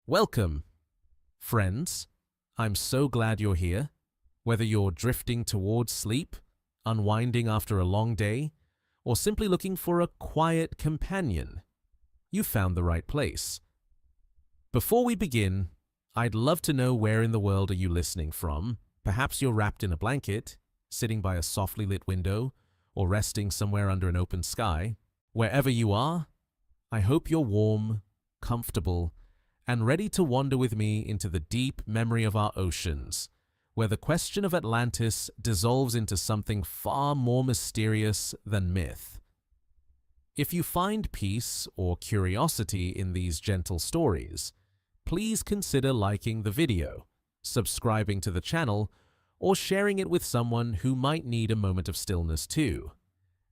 Welcome, friends. I'm so glad you're here. Whether you're drifting towards sleep, unwinding after a long day, or simply looking for a quiet companion, you found the right place. Before we begin, I'd love to know where in the world are you listening from. Perhaps you're wrapped in a blanket, sitting by a softly lit window, or resting somewhere under an open sky. Wherever you are, I hope you're warm, comfortable, and ready to wander with me into the deep memory of our oceans, where the question of Atlantis dissolves into something far more mysterious than myth. If you find peace or curiosity in these gentle stories, please consider liking the video, subscribing to the channel, or sharing it with someone who might need a moment of stillness too.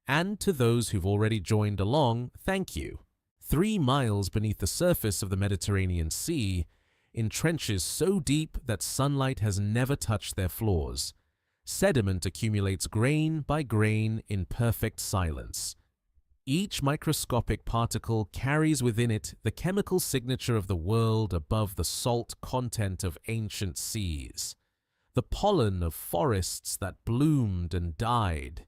And to those who've already joined along, thank you. 3 miles beneath the surface of the Mediterranean Sea, in trenches so deep that sunlight has never touched their floors, sediment accumulates grain by grain in perfect silence. Each microscopic particle carries within it the chemical signature of the world above the salt content of ancient seas, the pollen of forests that bloomed and died,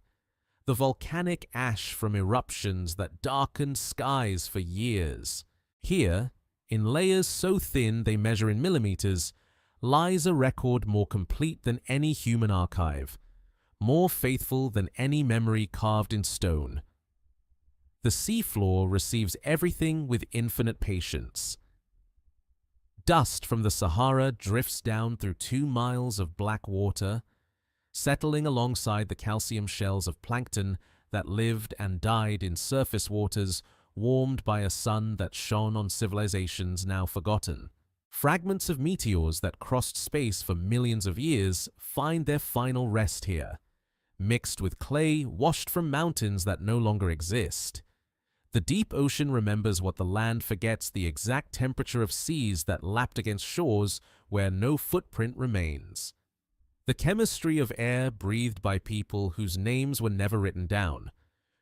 the volcanic ash from eruptions that darkened skies for years. Here, in layers so thin they measure in millimeters, lies a record more complete than any human archive, more faithful than any memory carved in stone. The seafloor receives everything with infinite patience. Dust from the Sahara drifts down through 2 miles of black water, settling alongside the calcium shells of plankton that lived and died in surface waters warmed by a sun that shone on civilizations now forgotten. Fragments of meteors that crossed space for millions of years find their final rest here, mixed with clay washed from mountains that no longer exist. The deep ocean remembers what the land forgets: the exact temperature of seas that lapped against shores where no footprint remains. The chemistry of air breathed by people whose names were never written down,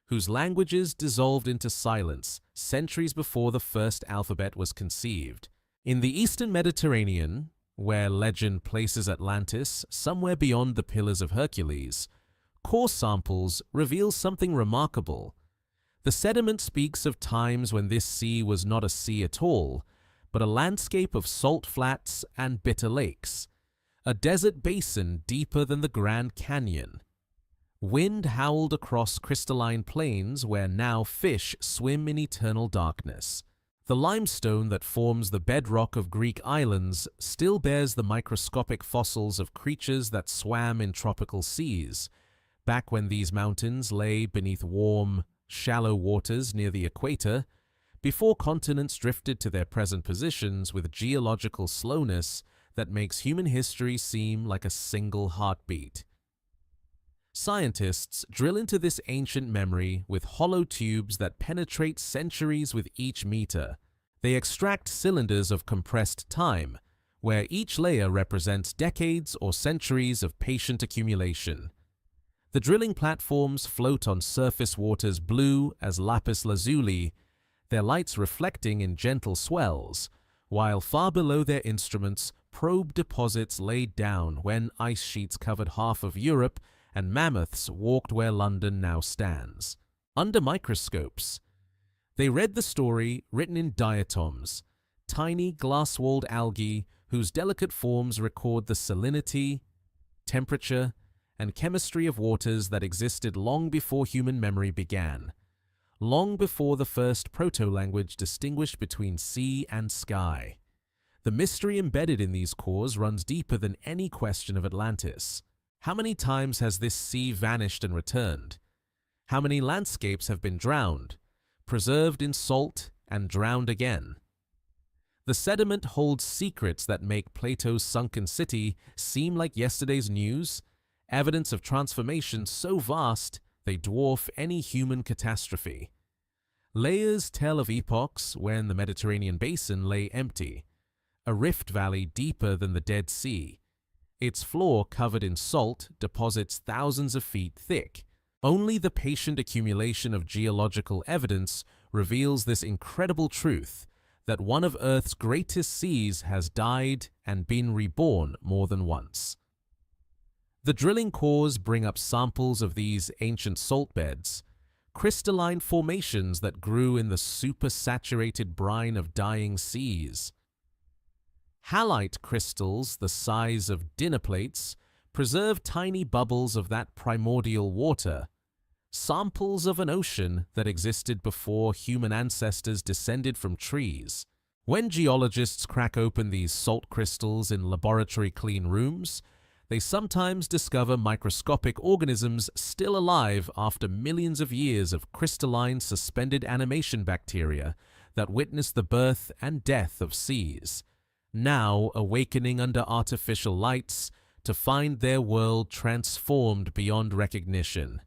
whose languages dissolved into silence centuries before the first alphabet was conceived. In the eastern Mediterranean, where legend places Atlantis somewhere beyond the Pillars of Hercules, core samples reveal something remarkable. The sediment speaks of times when this sea was not a sea at all, but a landscape of salt flats and bitter lakes, a desert basin deeper than the Grand Canyon. Wind howled across crystalline plains where now fish swim in eternal darkness. The limestone that forms the bedrock of Greek islands still bears the microscopic fossils of creatures that swam in tropical seas, back when these mountains lay beneath warm, shallow waters near the equator, before continents drifted to their present positions with geological slowness that makes human history seem like a single heartbeat. Scientists drill into this ancient memory with hollow tubes that penetrate centuries with each meter. They extract cylinders of compressed time, where each layer represents decades or centuries of patient accumulation. The drilling platforms float on surface waters blue as lapis lazuli, their lights reflecting in gentle swells, while far below their instruments, probe deposits laid down when ice sheets covered half of Europe and mammoths walked where London now stands. Under microscopes, they read the story written in diatoms, tiny glass-walled algae whose delicate forms record the salinity, temperature, and chemistry of waters that existed long before human memory began, long before the first proto-language distinguished between sea and sky. The mystery embedded in these cores runs deeper than any question of Atlantis. How many times has this sea vanished and returned? How many landscapes have been drowned, preserved in salt, and drowned again? The sediment holds secrets that make Plato's sunken city seem like yesterday's news, evidence of transformation so vast they dwarf any human catastrophe. Layers tell of epochs when the Mediterranean basin lay empty, a rift valley deeper than the Dead Sea. Its floor, covered in salt, deposits thousands of feet thick. Only the patient accumulation of geological evidence reveals this incredible truth: that one of Earth's greatest seas has died and been reborn more than once. The drilling cores bring up samples of these ancient salt beds, crystalline formations that grew in the supersaturated brine of dying seas. Halite crystals the size of dinner plates preserve tiny bubbles of that primordial water, samples of an ocean that existed before human ancestors descended from trees. When geologists crack open these salt crystals in laboratory clean rooms, they sometimes discover microscopic organisms still alive after millions of years of crystalline suspended animation bacteria that witnessed the birth and death of seas, now awakening under artificial lights to find their world transformed beyond recognition.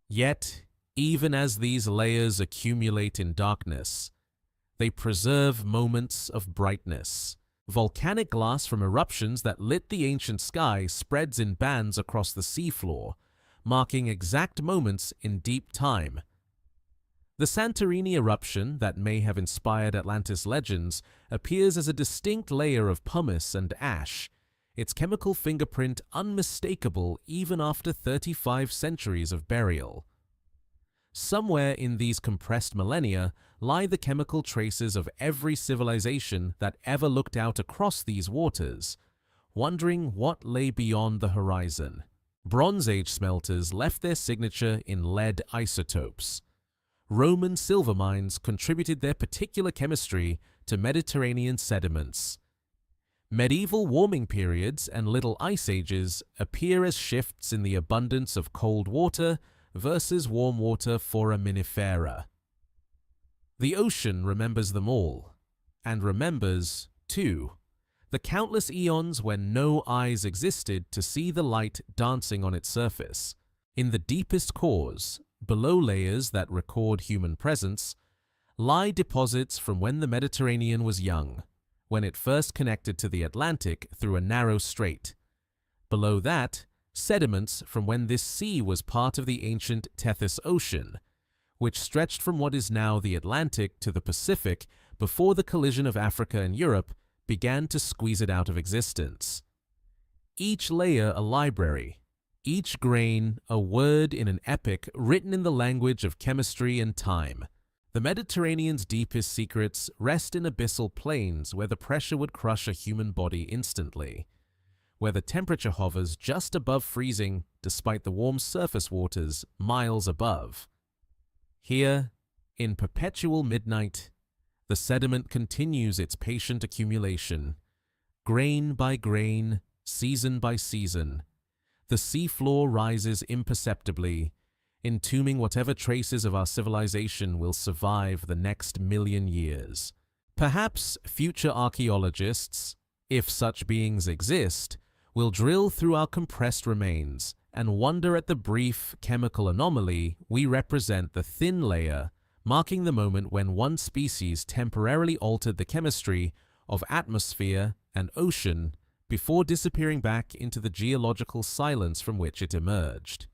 Yet, even as these layers accumulate in darkness, they preserve moments of brightness. Volcanic glass from eruptions that lit the ancient sky spreads in bands across the seafloor, marking exact moments in deep time. The Santorini eruption that may have inspired Atlantis legends appears as a distinct layer of pumice and ash, its chemical fingerprint unmistakable even after 35 centuries of burial. Somewhere in these compressed millennia lie the chemical traces of every civilization that ever looked out across these waters, wondering what lay beyond the horizon. Bronze Age smelters left their signature in lead isotopes. Roman silver mines contributed their particular chemistry to Mediterranean sediments. Medieval warming periods and little ice ages appear as shifts in the abundance of cold water versus warm water foraminifera. The ocean remembers them all, and remembers, too, the countless eons when no eyes existed to see the light dancing on its surface. In the deepest cores, below layers that record human presence, lie deposits from when the Mediterranean was young, when it first connected to the Atlantic through a narrow strait. Below that, sediments from when this sea was part of the ancient Tethys Ocean, which stretched from what is now the Atlantic to the Pacific before the collision of Africa and Europe began to squeeze it out of existence. Each layer a library, each grain a word in an epic written in the language of chemistry and time. The Mediterranean's deepest secrets rest in abyssal plains where the pressure would crush a human body instantly, where the temperature hovers just above freezing despite the warm surface waters miles above. Here, in perpetual midnight, the sediment continues its patient accumulation. Grain by grain, season by season, the seafloor rises imperceptibly, entombing whatever traces of our civilization will survive the next million years. Perhaps future archaeologists, if such beings exist, will drill through our compressed remains and wonder at the brief chemical anomaly we represent, the thin layer, marking the moment when one species temporarily altered the chemistry of atmosphere and ocean before disappearing back into the geological silence from which it emerged.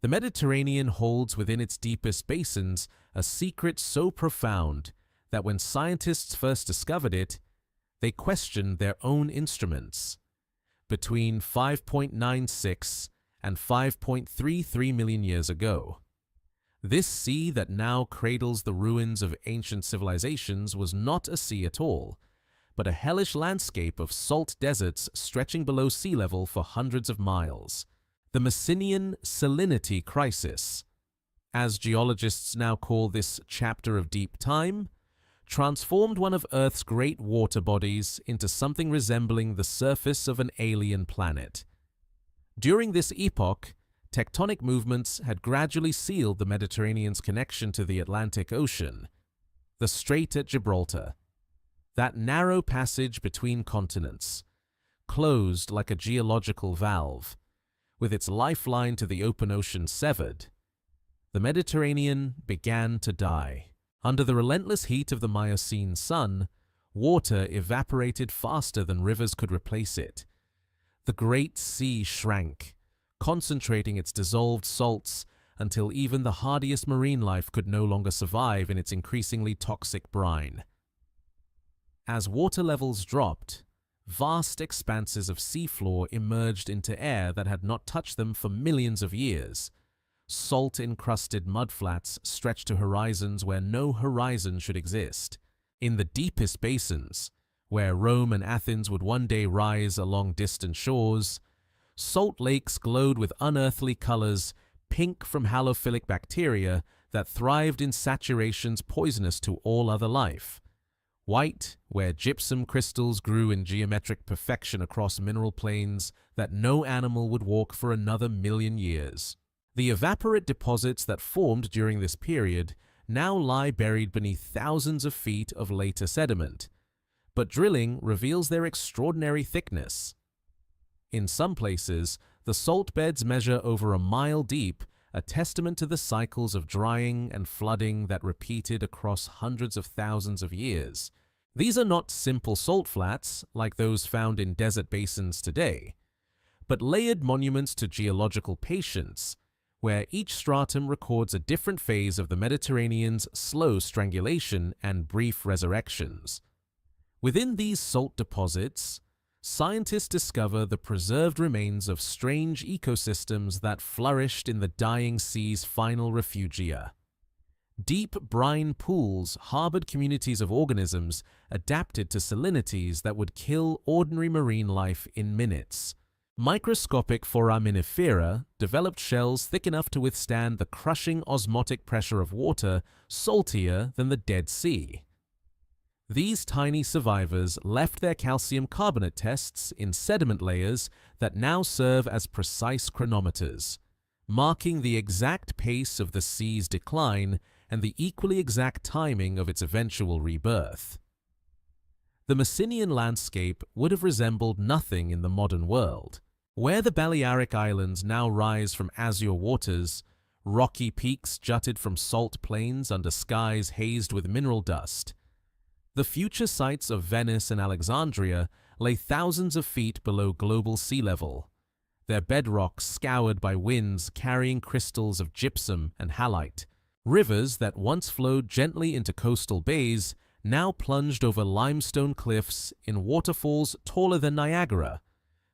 The Mediterranean holds within its deepest basins a secret so profound that when scientists first discovered it, they questioned their own instruments. Between 5.96 and 5.33 million years ago, this sea that now cradles the ruins of ancient civilizations was not a sea at all, but a hellish landscape of salt deserts stretching below sea level for hundreds of miles. The Messinian salinity crisis, as geologists now call this chapter of deep time, transformed one of Earth's great water bodies into something resembling the surface of an alien planet. During this epoch, tectonic movements had gradually sealed the Mediterranean's connection to the Atlantic Ocean. The Strait at Gibraltar, that narrow passage between continents, closed like a geological valve, with its lifeline to the open ocean severed. The Mediterranean began to die. Under the relentless heat of the Miocene sun, water evaporated faster than rivers could replace it. The great sea shrank, concentrating its dissolved salts until even the hardiest marine life could no longer survive in its increasingly toxic brine. As water levels dropped, vast expanses of seafloor emerged into air that had not touched them for millions of years. Salt-encrusted mudflats stretched to horizons where no horizon should exist. In the deepest basins, where Rome and Athens would one day rise along distant shores, salt lakes glowed with unearthly colors, pink from halophilic bacteria that thrived in saturations poisonous to all other life. White, where gypsum crystals grew in geometric perfection across mineral plains that no animal would walk for another million years. The evaporate deposits that formed during this period now lie buried beneath thousands of feet of later sediment, but drilling reveals their extraordinary thickness. In some places, the salt beds measure over a mile deep, a testament to the cycles of drying and flooding that repeated across hundreds of thousands of years. These are not simple salt flats like those found in desert basins today, but layered monuments to geological patience, where each stratum records a different phase of the Mediterranean's slow strangulation and brief resurrections. Within these salt deposits, scientists discover the preserved remains of strange ecosystems that flourished in the dying sea's final refugia. Deep brine pools harbored communities of organisms adapted to salinities that would kill ordinary marine life in minutes. Microscopic foraminifera developed shells thick enough to withstand the crushing osmotic pressure of water saltier than the Dead Sea. These tiny survivors left their calcium carbonate tests in sediment layers that now serve as precise chronometers, marking the exact pace of the sea's decline and the equally exact timing of its eventual rebirth. The Messinian landscape would have resembled nothing in the modern world. Where the Balearic Islands now rise from azure waters, rocky peaks jutted from salt plains under skies hazed with mineral dust. The future sites of Venice and Alexandria lay thousands of feet below global sea level, their bedrocks scoured by winds carrying crystals of gypsum and halite. Rivers that once flowed gently into coastal bays now plunged over limestone cliffs in waterfalls taller than Niagara,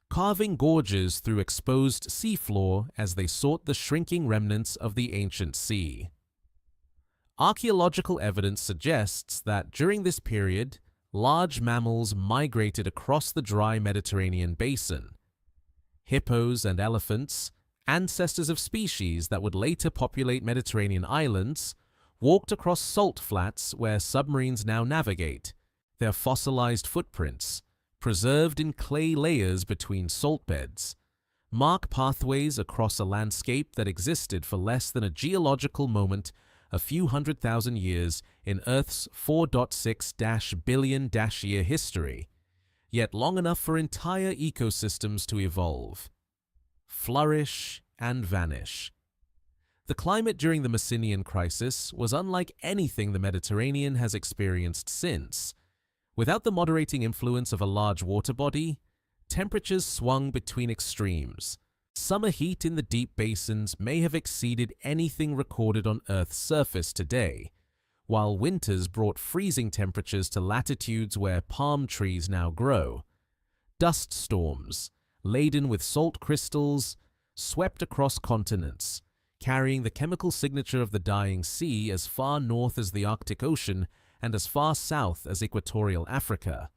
carving gorges through exposed seafloor as they sought the shrinking remnants of the ancient sea. Archaeological evidence suggests that during this period, large mammals migrated across the dry Mediterranean basin. Hippos and elephants, ancestors of species that would later populate Mediterranean islands, walked across salt flats where submarines now navigate, their fossilized footprints, preserved in clay layers between salt beds, mark pathways across a landscape that existed for less than a geological moment a few 100,000 years in Earth's 4.6 billion year history, yet long enough for entire ecosystems to evolve, flourish, and vanish. The climate during the Messinian crisis was unlike anything the Mediterranean has experienced since. Without the moderating influence of a large water body, temperatures swung between extremes. Summer heat in the deep basins may have exceeded anything recorded on Earth's surface today, while winters brought freezing temperatures to latitudes where palm trees now grow. Dust storms, laden with salt crystals, swept across continents, carrying the chemical signature of the dying sea as far north as the Arctic Ocean and as far south as equatorial Africa.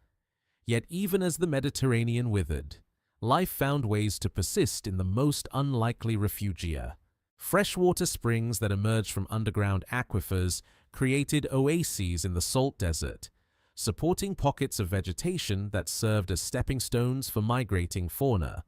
Yet even as the Mediterranean withered, life found ways to persist in the most unlikely refugia. Freshwater springs that emerged from underground aquifers created oases in the salt desert, supporting pockets of vegetation that served as stepping stones for migrating fauna.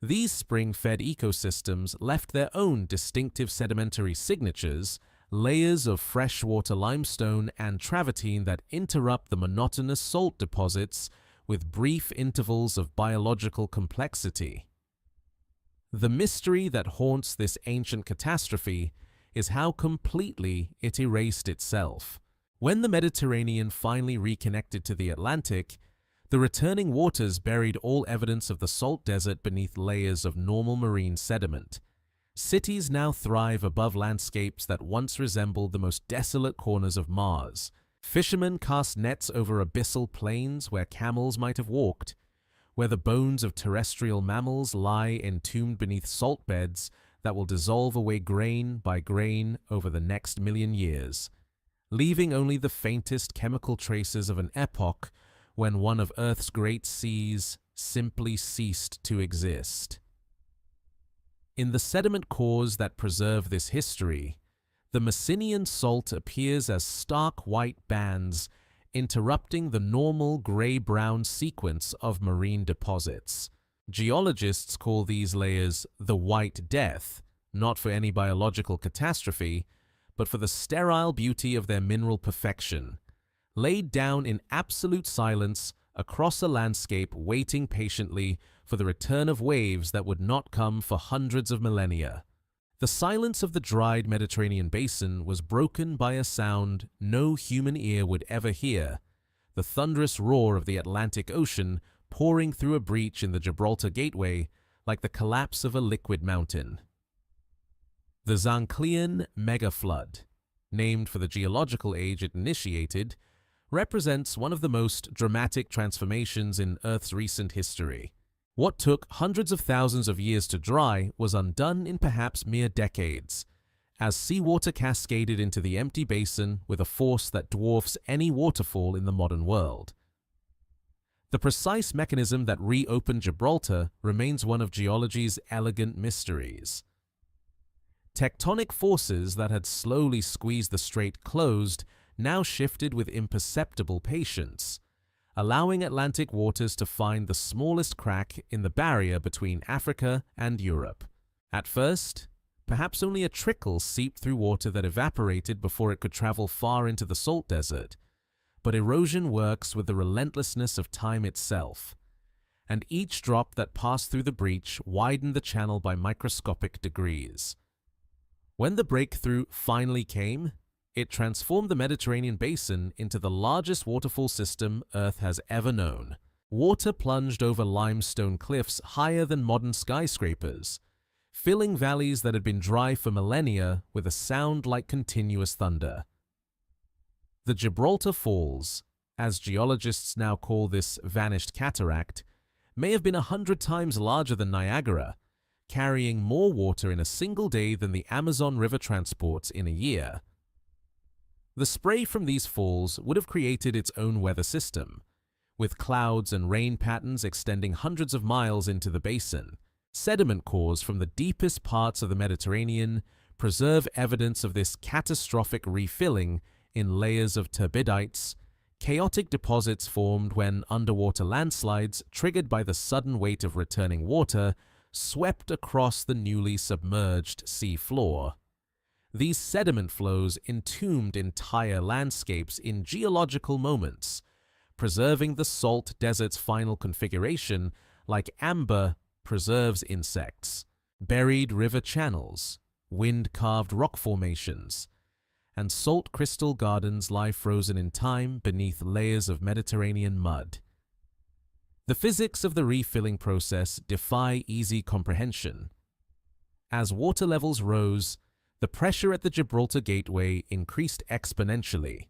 These spring-fed ecosystems left their own distinctive sedimentary signatures, layers of freshwater limestone and travertine that interrupt the monotonous salt deposits with brief intervals of biological complexity. The mystery that haunts this ancient catastrophe is how completely it erased itself. When the Mediterranean finally reconnected to the Atlantic, the returning waters buried all evidence of the salt desert beneath layers of normal marine sediment. Cities now thrive above landscapes that once resembled the most desolate corners of Mars. Fishermen cast nets over abyssal plains where camels might have walked, where the bones of terrestrial mammals lie entombed beneath salt beds that will dissolve away grain by grain over the next million years, leaving only the faintest chemical traces of an epoch when one of Earth's great seas simply ceased to exist. In the sediment cores that preserve this history, the Messinian salt appears as stark white bands interrupting the normal gray-brown sequence of marine deposits. Geologists call these layers the White Death, not for any biological catastrophe, but for the sterile beauty of their mineral perfection, laid down in absolute silence across a landscape waiting patiently for the return of waves that would not come for hundreds of millennia. The silence of the dried Mediterranean basin was broken by a sound no human ear would ever hear, the thunderous roar of the Atlantic Ocean pouring through a breach in the Gibraltar Gateway like the collapse of a liquid mountain. The Zanclean megaflood, named for the geological age it initiated, represents one of the most dramatic transformations in Earth's recent history. What took hundreds of thousands of years to dry was undone in perhaps mere decades, as seawater cascaded into the empty basin with a force that dwarfs any waterfall in the modern world. The precise mechanism that reopened Gibraltar remains one of geology's elegant mysteries. Tectonic forces that had slowly squeezed the strait closed now shifted with imperceptible patience, allowing Atlantic waters to find the smallest crack in the barrier between Africa and Europe. At first, perhaps only a trickle seeped through water that evaporated before it could travel far into the salt desert, but erosion works with the relentlessness of time itself, and each drop that passed through the breach widened the channel by microscopic degrees. When the breakthrough finally came, it transformed the Mediterranean basin into the largest waterfall system Earth has ever known. Water plunged over limestone cliffs higher than modern skyscrapers, filling valleys that had been dry for millennia with a sound like continuous thunder. The Gibraltar Falls, as geologists now call this vanished cataract, may have been 100 times larger than Niagara, carrying more water in a single day than the Amazon River transports in a year. The spray from these falls would have created its own weather system, with clouds and rain patterns extending hundreds of miles into the basin. Sediment cores from the deepest parts of the Mediterranean preserve evidence of this catastrophic refilling in layers of turbidites, chaotic deposits formed when underwater landslides triggered by the sudden weight of returning water swept across the newly submerged sea floor. These sediment flows entombed entire landscapes in geological moments, preserving the salt desert's final configuration like amber preserves insects, buried river channels, wind-carved rock formations, and salt crystal gardens lie frozen in time beneath layers of Mediterranean mud. The physics of the refilling process defy easy comprehension. As water levels rose, the pressure at the Gibraltar Gateway increased exponentially,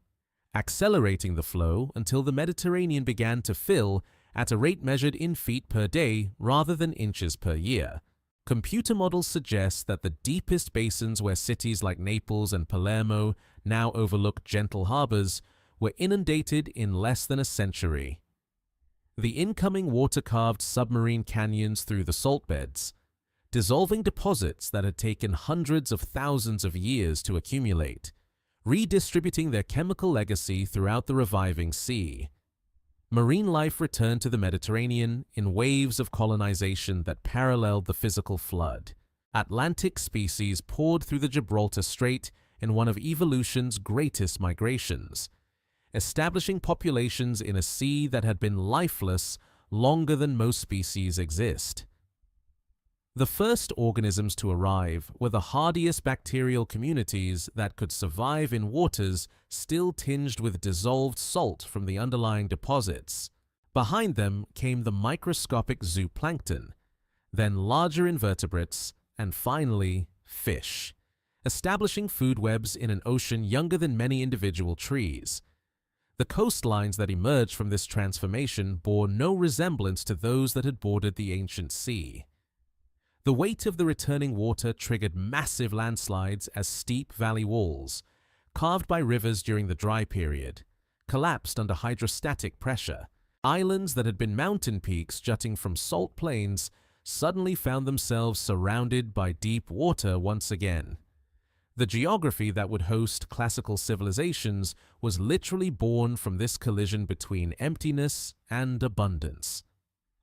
accelerating the flow until the Mediterranean began to fill at a rate measured in feet per day rather than inches per year. Computer models suggest that the deepest basins where cities like Naples and Palermo now overlook gentle harbors were inundated in less than a century. The incoming water-carved submarine canyons through the salt beds, dissolving deposits that had taken hundreds of thousands of years to accumulate, redistributing their chemical legacy throughout the reviving sea. Marine life returned to the Mediterranean in waves of colonization that paralleled the physical flood. Atlantic species poured through the Gibraltar Strait in one of evolution's greatest migrations, establishing populations in a sea that had been lifeless longer than most species exist. The first organisms to arrive were the hardiest bacterial communities that could survive in waters still tinged with dissolved salt from the underlying deposits. Behind them came the microscopic zooplankton, then larger invertebrates, and finally, fish, establishing food webs in an ocean younger than many individual trees. The coastlines that emerged from this transformation bore no resemblance to those that had bordered the ancient sea. The weight of the returning water triggered massive landslides as steep valley walls, carved by rivers during the dry period, collapsed under hydrostatic pressure. Islands that had been mountain peaks jutting from salt plains suddenly found themselves surrounded by deep water once again. The geography that would host classical civilizations was literally born from this collision between emptiness and abundance.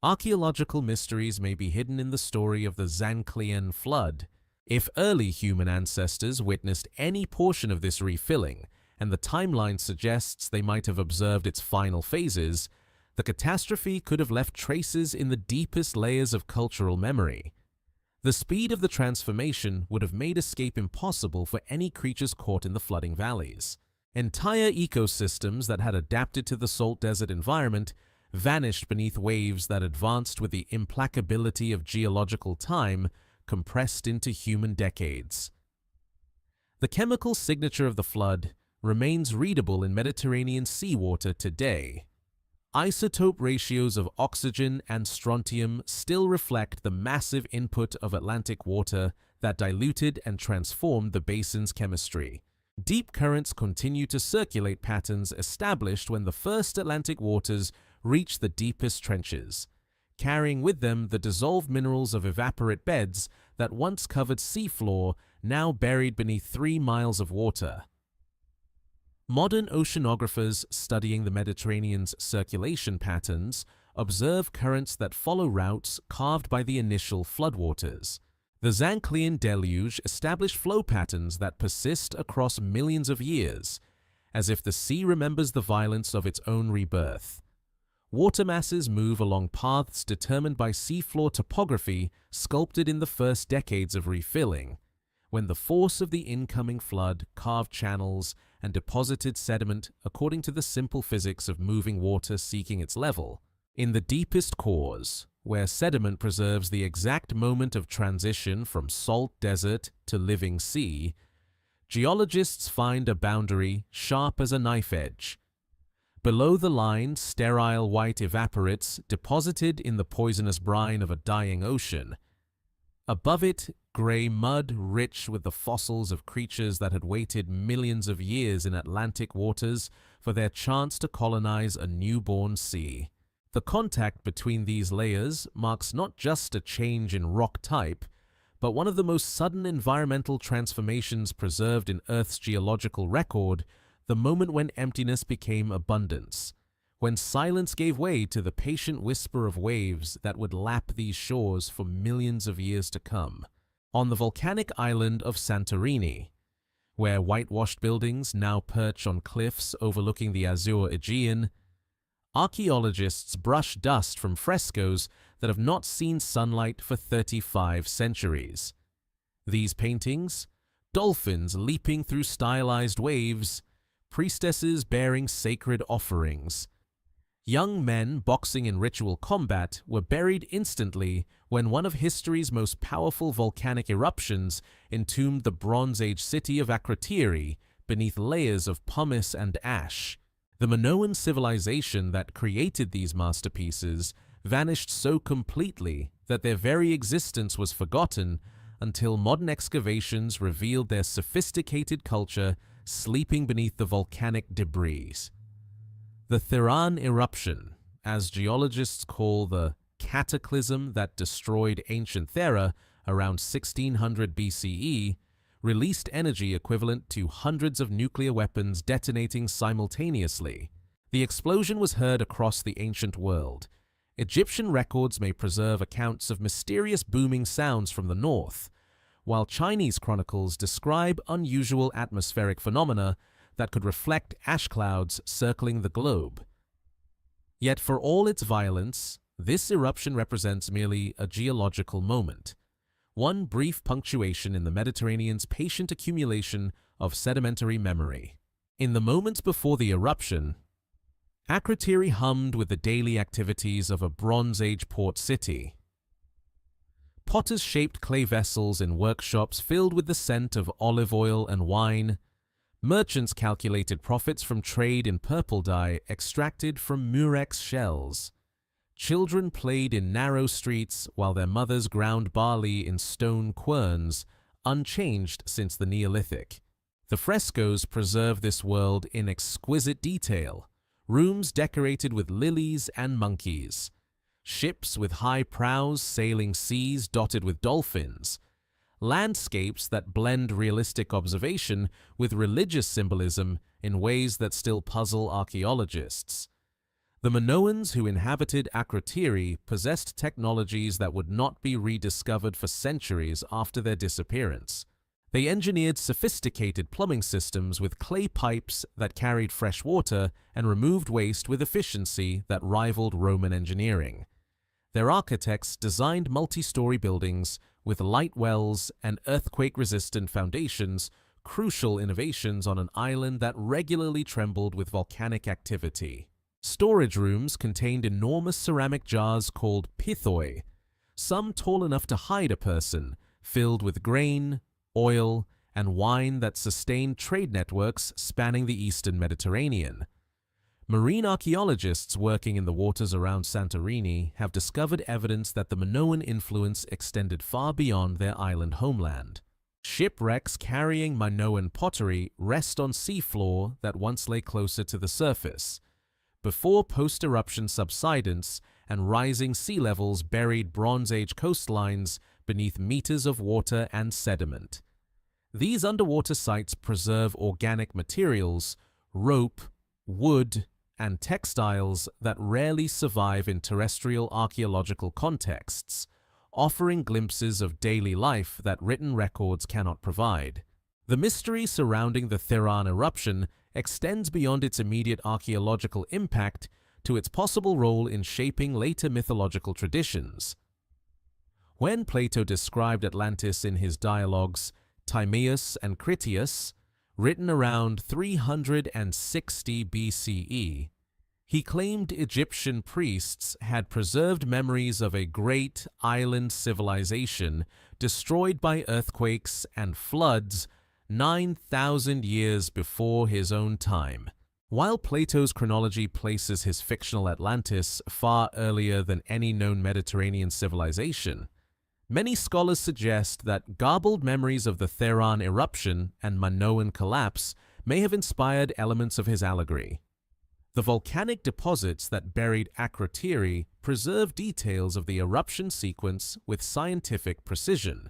Archaeological mysteries may be hidden in the story of the Zanclean flood. If early human ancestors witnessed any portion of this refilling, and the timeline suggests they might have observed its final phases, the catastrophe could have left traces in the deepest layers of cultural memory. The speed of the transformation would have made escape impossible for any creatures caught in the flooding valleys. Entire ecosystems that had adapted to the salt desert environment vanished beneath waves that advanced with the implacability of geological time compressed into human decades. The chemical signature of the flood remains readable in Mediterranean seawater today. Isotope ratios of oxygen and strontium still reflect the massive input of Atlantic water that diluted and transformed the basin's chemistry. Deep currents continue to circulate patterns established when the first Atlantic waters reached the deepest trenches, carrying with them the dissolved minerals of evaporate beds that once covered seafloor, now buried beneath 3 miles of water. Modern oceanographers studying the Mediterranean's circulation patterns observe currents that follow routes carved by the initial floodwaters. The Zanclean deluge established flow patterns that persist across millions of years, as if the sea remembers the violence of its own rebirth. Water masses move along paths determined by seafloor topography sculpted in the first decades of refilling, when the force of the incoming flood carved channels and deposited sediment according to the simple physics of moving water seeking its level. In the deepest cores, where sediment preserves the exact moment of transition from salt desert to living sea, geologists find a boundary sharp as a knife edge. Below the line, sterile white evaporates deposited in the poisonous brine of a dying ocean. Above it, gray mud rich with the fossils of creatures that had waited millions of years in Atlantic waters for their chance to colonize a newborn sea. The contact between these layers marks not just a change in rock type, but one of the most sudden environmental transformations preserved in Earth's geological record, the moment when emptiness became abundance, when silence gave way to the patient whisper of waves that would lap these shores for millions of years to come. On the volcanic island of Santorini, where whitewashed buildings now perch on cliffs overlooking the azure Aegean, archaeologists brush dust from frescoes that have not seen sunlight for 35 centuries. These paintings, dolphins leaping through stylized waves, priestesses bearing sacred offerings, young men boxing in ritual combat, were buried instantly when one of history's most powerful volcanic eruptions entombed the Bronze Age city of Akrotiri beneath layers of pumice and ash. The Minoan civilization that created these masterpieces vanished so completely that their very existence was forgotten until modern excavations revealed their sophisticated culture sleeping beneath the volcanic debris. The Theran eruption, as geologists call the cataclysm that destroyed ancient Thera around 1600 BCE, released energy equivalent to hundreds of nuclear weapons detonating simultaneously. The explosion was heard across the ancient world. Egyptian records may preserve accounts of mysterious booming sounds from the north, while Chinese chronicles describe unusual atmospheric phenomena that could reflect ash clouds circling the globe. Yet for all its violence, this eruption represents merely a geological moment, one brief punctuation in the Mediterranean's patient accumulation of sedimentary memory. In the moments before the eruption, Akrotiri hummed with the daily activities of a Bronze Age port city. Potters shaped clay vessels in workshops filled with the scent of olive oil and wine. Merchants calculated profits from trade in purple dye extracted from murex shells. Children played in narrow streets while their mothers ground barley in stone querns, unchanged since the Neolithic. The frescoes preserve this world in exquisite detail, rooms decorated with lilies and monkeys, ships with high prows sailing seas dotted with dolphins, landscapes that blend realistic observation with religious symbolism in ways that still puzzle archaeologists. The Minoans who inhabited Akrotiri possessed technologies that would not be rediscovered for centuries after their disappearance. They engineered sophisticated plumbing systems with clay pipes that carried fresh water and removed waste with efficiency that rivaled Roman engineering. Their architects designed multi-story buildings with light wells and earthquake-resistant foundations, crucial innovations on an island that regularly trembled with volcanic activity. Storage rooms contained enormous ceramic jars called pithoi, some tall enough to hide a person, filled with grain, oil, and wine that sustained trade networks spanning the eastern Mediterranean. Marine archaeologists working in the waters around Santorini have discovered evidence that the Minoan influence extended far beyond their island homeland. Shipwrecks carrying Minoan pottery rest on seafloor that once lay closer to the surface, before post-eruption subsidence and rising sea levels buried Bronze Age coastlines beneath meters of water and sediment. These underwater sites preserve organic materials, rope, wood, and textiles that rarely survive in terrestrial archaeological contexts, offering glimpses of daily life that written records cannot provide. The mystery surrounding the Theran eruption extends beyond its immediate archaeological impact to its possible role in shaping later mythological traditions. When Plato described Atlantis in his dialogues Timaeus and Critias, written around 360 BCE, he claimed Egyptian priests had preserved memories of a great island civilization destroyed by earthquakes and floods 9,000 years before his own time. While Plato's chronology places his fictional Atlantis far earlier than any known Mediterranean civilization, many scholars suggest that garbled memories of the Theran eruption and Minoan collapse may have inspired elements of his allegory. The volcanic deposits that buried Akrotiri preserve details of the eruption sequence with scientific precision.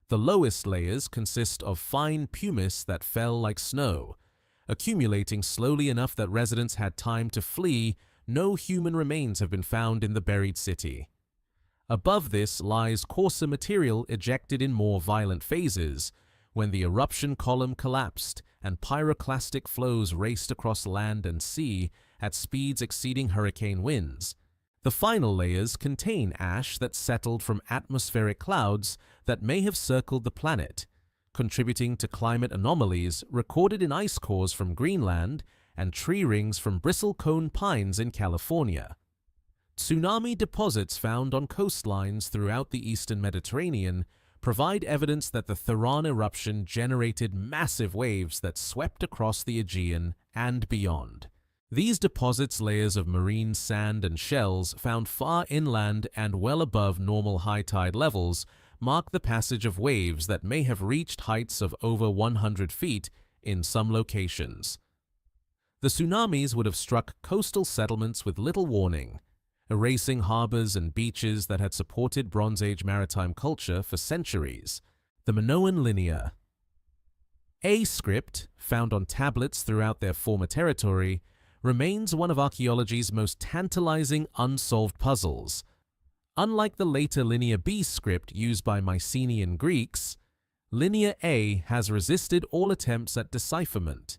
The lowest layers consist of fine pumice that fell like snow. Accumulating slowly enough that residents had time to flee, no human remains have been found in the buried city. Above this lies coarser material ejected in more violent phases, when the eruption column collapsed and pyroclastic flows raced across land and sea at speeds exceeding hurricane winds. The final layers contain ash that settled from atmospheric clouds that may have circled the planet, contributing to climate anomalies recorded in ice cores from Greenland and tree rings from bristlecone pines in California. Tsunami deposits found on coastlines throughout the eastern Mediterranean provide evidence that the Theran eruption generated massive waves that swept across the Aegean and beyond. These deposits, layers of marine sand and shells found far inland and well above normal high tide levels, mark the passage of waves that may have reached heights of over 100 feet in some locations. The tsunamis would have struck coastal settlements with little warning, erasing harbors and beaches that had supported Bronze Age maritime culture for centuries. The Minoan Linear. A script, found on tablets throughout their former territory, remains one of archaeology's most tantalizing unsolved puzzles. Unlike the later Linear B script used by Mycenaean Greeks, Linear A has resisted all attempts at decipherment.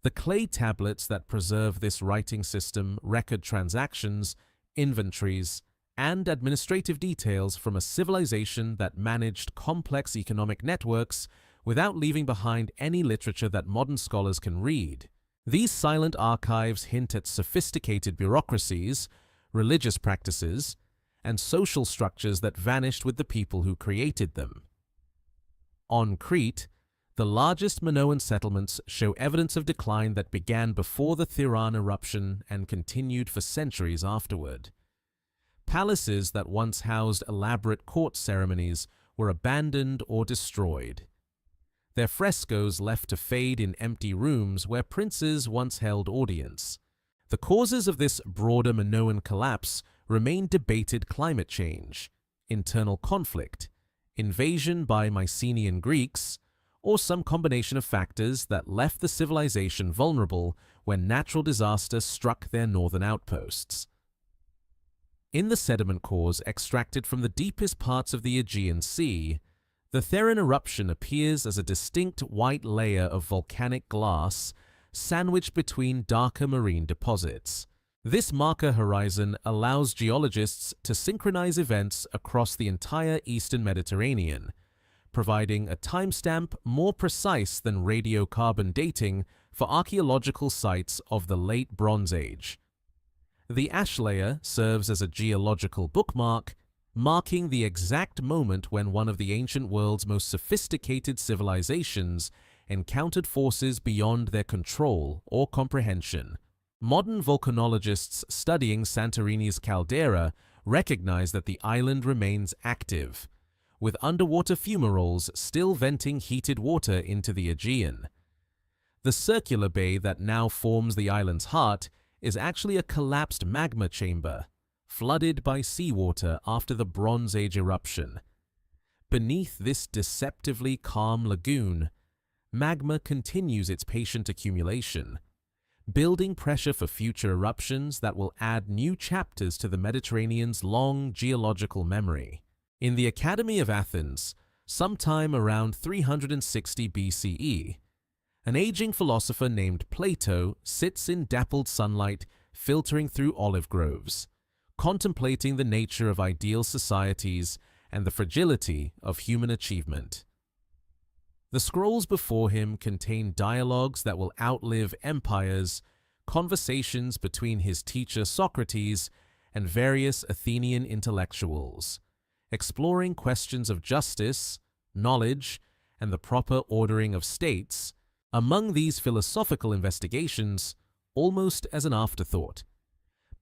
The clay tablets that preserve this writing system record transactions, inventories, and administrative details from a civilization that managed complex economic networks without leaving behind any literature that modern scholars can read. These silent archives hint at sophisticated bureaucracies, religious practices, and social structures that vanished with the people who created them. On Crete, The largest Minoan settlements show evidence of decline that began before the Theran eruption and continued for centuries afterward. Palaces that once housed elaborate court ceremonies were abandoned or destroyed. Their frescoes left to fade in empty rooms where princes once held audience. The causes of this broader Minoan collapse remain debated: climate change, internal conflict, invasion by Mycenaean Greeks, or some combination of factors that left the civilization vulnerable when natural disaster struck their northern outposts. In the sediment cores extracted from the deepest parts of the Aegean Sea, the Theran eruption appears as a distinct white layer of volcanic glass sandwiched between darker marine deposits. This marker horizon allows geologists to synchronize events across the entire eastern Mediterranean, providing a timestamp more precise than radiocarbon dating for archaeological sites of the Late Bronze Age. The ash layer serves as a geological bookmark, marking the exact moment when one of the ancient world's most sophisticated civilizations encountered forces beyond their control or comprehension. Modern volcanologists studying Santorini's caldera recognize that the island remains active, with underwater fumaroles still venting heated water into the Aegean. The circular bay that now forms the island's heart is actually a collapsed magma chamber, flooded by seawater after the Bronze Age eruption. Beneath this deceptively calm lagoon, magma continues its patient accumulation, building pressure for future eruptions that will add new chapters to the Mediterranean's long geological memory. In the Academy of Athens, sometime around 360 BCE, an aging philosopher named Plato sits in dappled sunlight filtering through olive groves, contemplating the nature of ideal societies and the fragility of human achievement. The scrolls before him contain dialogues that will outlive empires, conversations between his teacher Socrates and various Athenian intellectuals, exploring questions of justice, knowledge, and the proper ordering of states. Among these philosophical investigations, almost as an afterthought,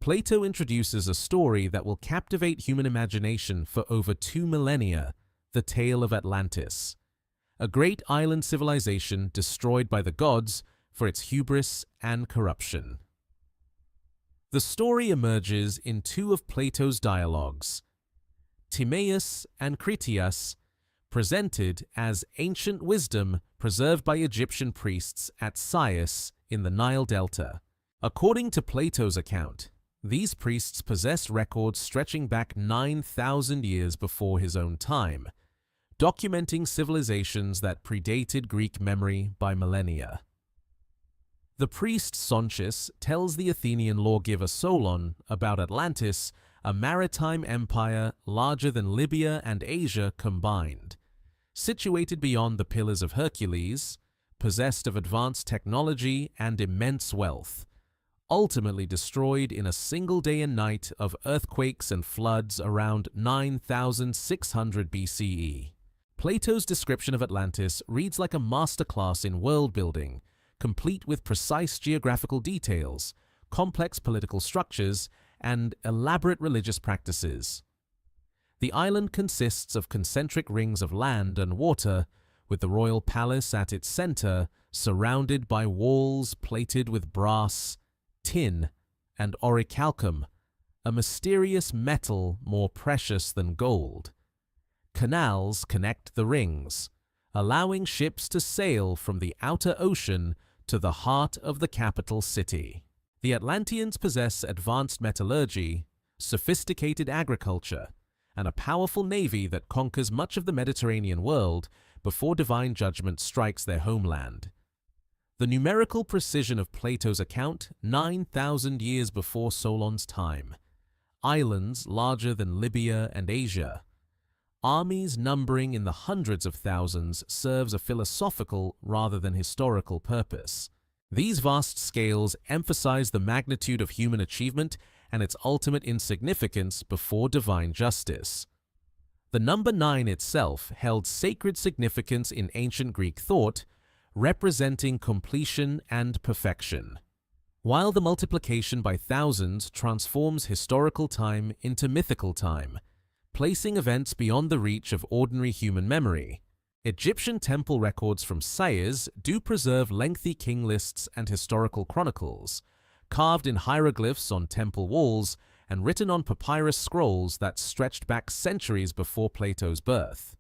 Plato introduces a story that will captivate human imagination for over 2 millennia, the tale of Atlantis, a great island civilization destroyed by the gods for its hubris and corruption. The story emerges in two of Plato's dialogues, Timaeus and Critias, presented as ancient wisdom preserved by Egyptian priests at Sais in the Nile Delta. According to Plato's account, these priests possessed records stretching back 9,000 years before his own time, documenting civilizations that predated Greek memory by millennia. The priest Sontius tells the Athenian lawgiver Solon about Atlantis, a maritime empire larger than Libya and Asia combined, situated beyond the Pillars of Hercules, possessed of advanced technology and immense wealth, ultimately destroyed in a single day and night of earthquakes and floods around 9,600 BCE. Plato's description of Atlantis reads like a masterclass in world-building, complete with precise geographical details, complex political structures, and elaborate religious practices. The island consists of concentric rings of land and water, with the royal palace at its center, surrounded by walls plated with brass, tin, and orichalcum, a mysterious metal more precious than gold. Canals connect the rings, allowing ships to sail from the outer ocean to the heart of the capital city. The Atlanteans possess advanced metallurgy, sophisticated agriculture, and a powerful navy that conquers much of the Mediterranean world before divine judgment strikes their homeland. The numerical precision of Plato's account, 9,000 years before Solon's time, islands larger than Libya and Asia, armies numbering in the hundreds of thousands, serves a philosophical rather than historical purpose. These vast scales emphasize the magnitude of human achievement and its ultimate insignificance before divine justice. The number 9 itself held sacred significance in ancient Greek thought, representing completion and perfection. While the multiplication by thousands transforms historical time into mythical time, placing events beyond the reach of ordinary human memory, Egyptian temple records from Sayers do preserve lengthy king lists and historical chronicles, carved in hieroglyphs on temple walls and written on papyrus scrolls that stretched back centuries before Plato's birth.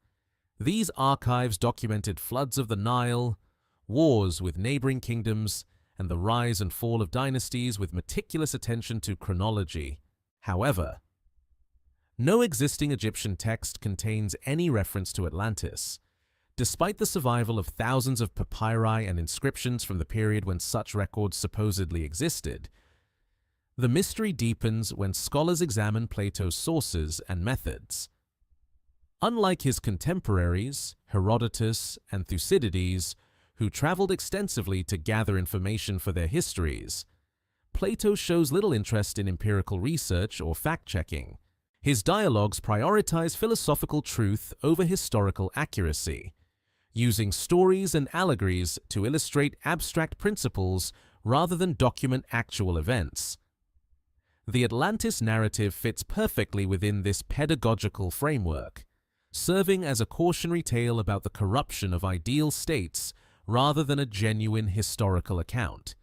These archives documented floods of the Nile, wars with neighboring kingdoms, and the rise and fall of dynasties with meticulous attention to chronology. However, no existing Egyptian text contains any reference to Atlantis, despite the survival of thousands of papyri and inscriptions from the period when such records supposedly existed. The mystery deepens when scholars examine Plato's sources and methods. Unlike his contemporaries, Herodotus and Thucydides, who traveled extensively to gather information for their histories, Plato shows little interest in empirical research or fact-checking. His dialogues prioritize philosophical truth over historical accuracy, using stories and allegories to illustrate abstract principles rather than document actual events. The Atlantis narrative fits perfectly within this pedagogical framework, serving as a cautionary tale about the corruption of ideal states rather than a genuine historical account.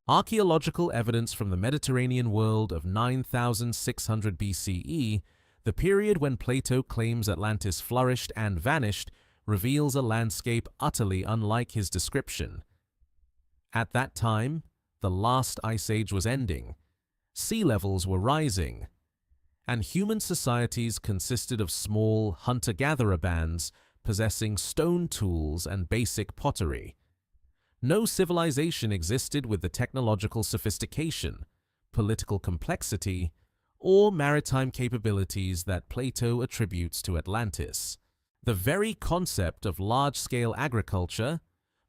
Archaeological evidence from the Mediterranean world of 9600 BCE, the period when Plato claims Atlantis flourished and vanished, reveals a landscape utterly unlike his description. At that time, the last ice age was ending, sea levels were rising, and human societies consisted of small hunter-gatherer bands possessing stone tools and basic pottery. No civilization existed with the technological sophistication, political complexity, or maritime capabilities that Plato attributes to Atlantis. The very concept of large-scale agriculture,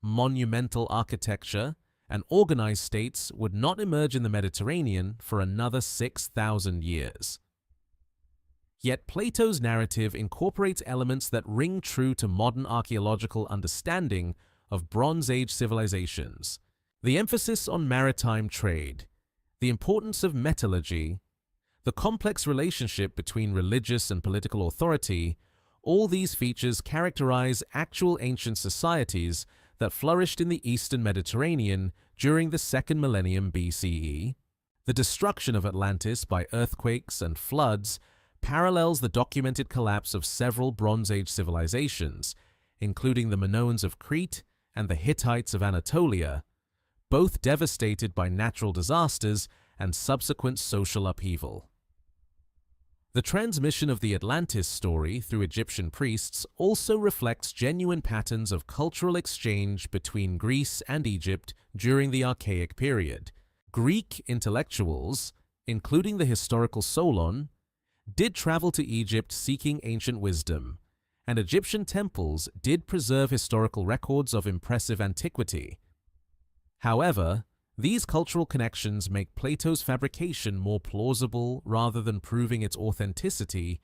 monumental architecture, and organized states would not emerge in the Mediterranean for another 6,000 years. Yet Plato's narrative incorporates elements that ring true to modern archaeological understanding of Bronze Age civilizations. The emphasis on maritime trade, the importance of metallurgy, the complex relationship between religious and political authority, all these features characterize actual ancient societies that flourished in the Eastern Mediterranean during the 2nd millennium BCE. The destruction of Atlantis by earthquakes and floods parallels the documented collapse of several Bronze Age civilizations, including the Minoans of Crete and the Hittites of Anatolia, both devastated by natural disasters and subsequent social upheaval. The transmission of the Atlantis story through Egyptian priests also reflects genuine patterns of cultural exchange between Greece and Egypt during the Archaic period. Greek intellectuals, including the historical Solon, did travel to Egypt seeking ancient wisdom, and Egyptian temples did preserve historical records of impressive antiquity. However, these cultural connections make Plato's fabrication more plausible rather than proving its authenticity.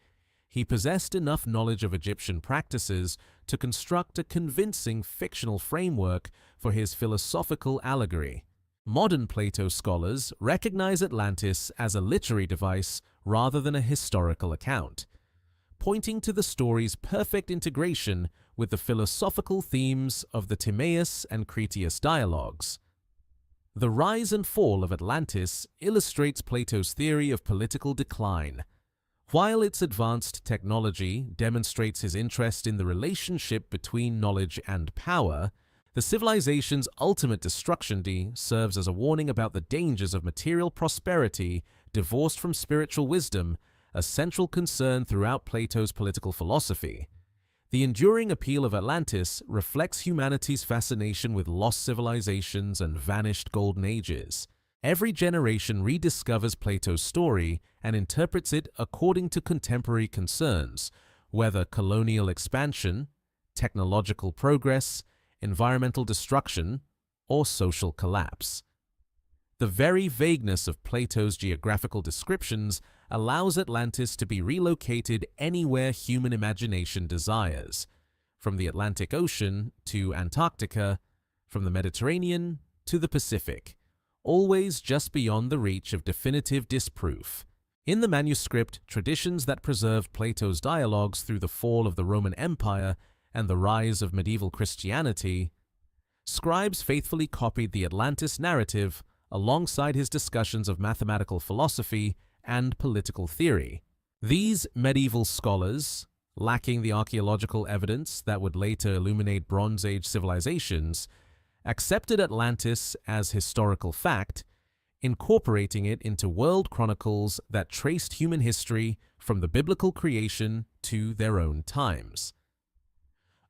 He possessed enough knowledge of Egyptian practices to construct a convincing fictional framework for his philosophical allegory. Modern Plato scholars recognize Atlantis as a literary device rather than a historical account, pointing to the story's perfect integration with the philosophical themes of the Timaeus and Critias dialogues. The rise and fall of Atlantis illustrates Plato's theory of political decline, while its advanced technology demonstrates his interest in the relationship between knowledge and power. The civilization's ultimate destruction serves as a warning about the dangers of material prosperity divorced from spiritual wisdom, a central concern throughout Plato's political philosophy. The enduring appeal of Atlantis reflects humanity's fascination with lost civilizations and vanished golden ages. Every generation rediscovers Plato's story and interprets it according to contemporary concerns, whether colonial expansion, technological progress, environmental destruction, or social collapse. The very vagueness of Plato's geographical descriptions allows Atlantis to be relocated anywhere human imagination desires, from the Atlantic Ocean to Antarctica, from the Mediterranean to the Pacific, always just beyond the reach of definitive disproof. In the manuscript, traditions that preserved Plato's dialogues through the fall of the Roman Empire and the rise of medieval Christianity, scribes faithfully copied the Atlantis narrative alongside his discussions of mathematical philosophy and political theory. These medieval scholars, lacking the archaeological evidence that would later illuminate Bronze Age civilizations, accepted Atlantis as historical fact, incorporating it into world chronicles that traced human history from the biblical creation to their own times.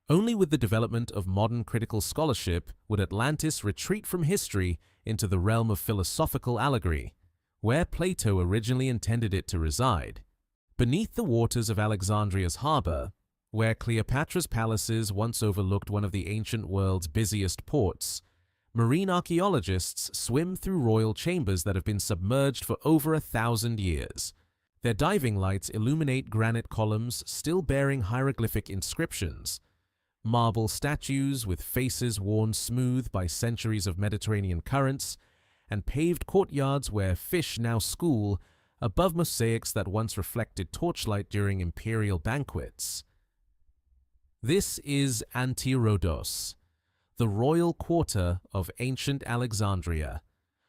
Only with the development of modern critical scholarship would Atlantis retreat from history into the realm of philosophical allegory, where Plato originally intended it to reside. Beneath the waters of Alexandria's harbor, where Cleopatra's palaces once overlooked one of the ancient world's busiest ports, marine archaeologists swim through royal chambers that have been submerged for over 1,000 years. Their diving lights illuminate granite columns still bearing hieroglyphic inscriptions, marble statues with faces worn smooth by centuries of Mediterranean currents, and paved courtyards where fish now school above mosaics that once reflected torchlight during imperial banquets. This is Anti-Rhodos, the royal quarter of ancient Alexandria,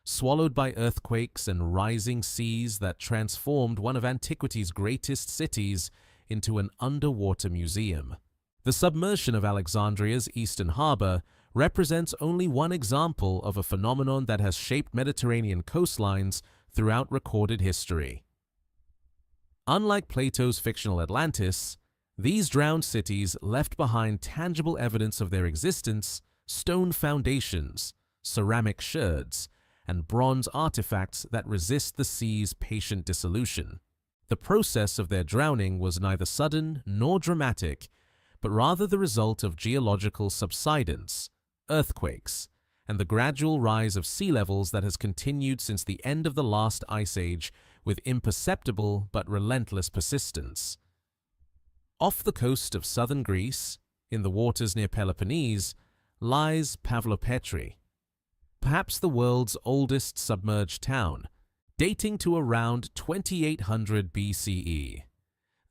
swallowed by earthquakes and rising seas that transformed one of antiquity's greatest cities into an underwater museum. The submersion of Alexandria's eastern harbor represents only one example of a phenomenon that has shaped Mediterranean coastlines throughout recorded history. Unlike Plato's fictional Atlantis, these drowned cities left behind tangible evidence of their existence: stone foundations, ceramic sherds, and bronze artifacts that resist the sea's patient dissolution. The process of their drowning was neither sudden nor dramatic, but rather the result of geological subsidence, earthquakes, and the gradual rise of sea levels that has continued since the end of the last ice age with imperceptible but relentless persistence. Off the coast of southern Greece, in the waters near Peloponnese, lies Pavlopetri, perhaps the world's oldest submerged town, dating to around 2800 BCE.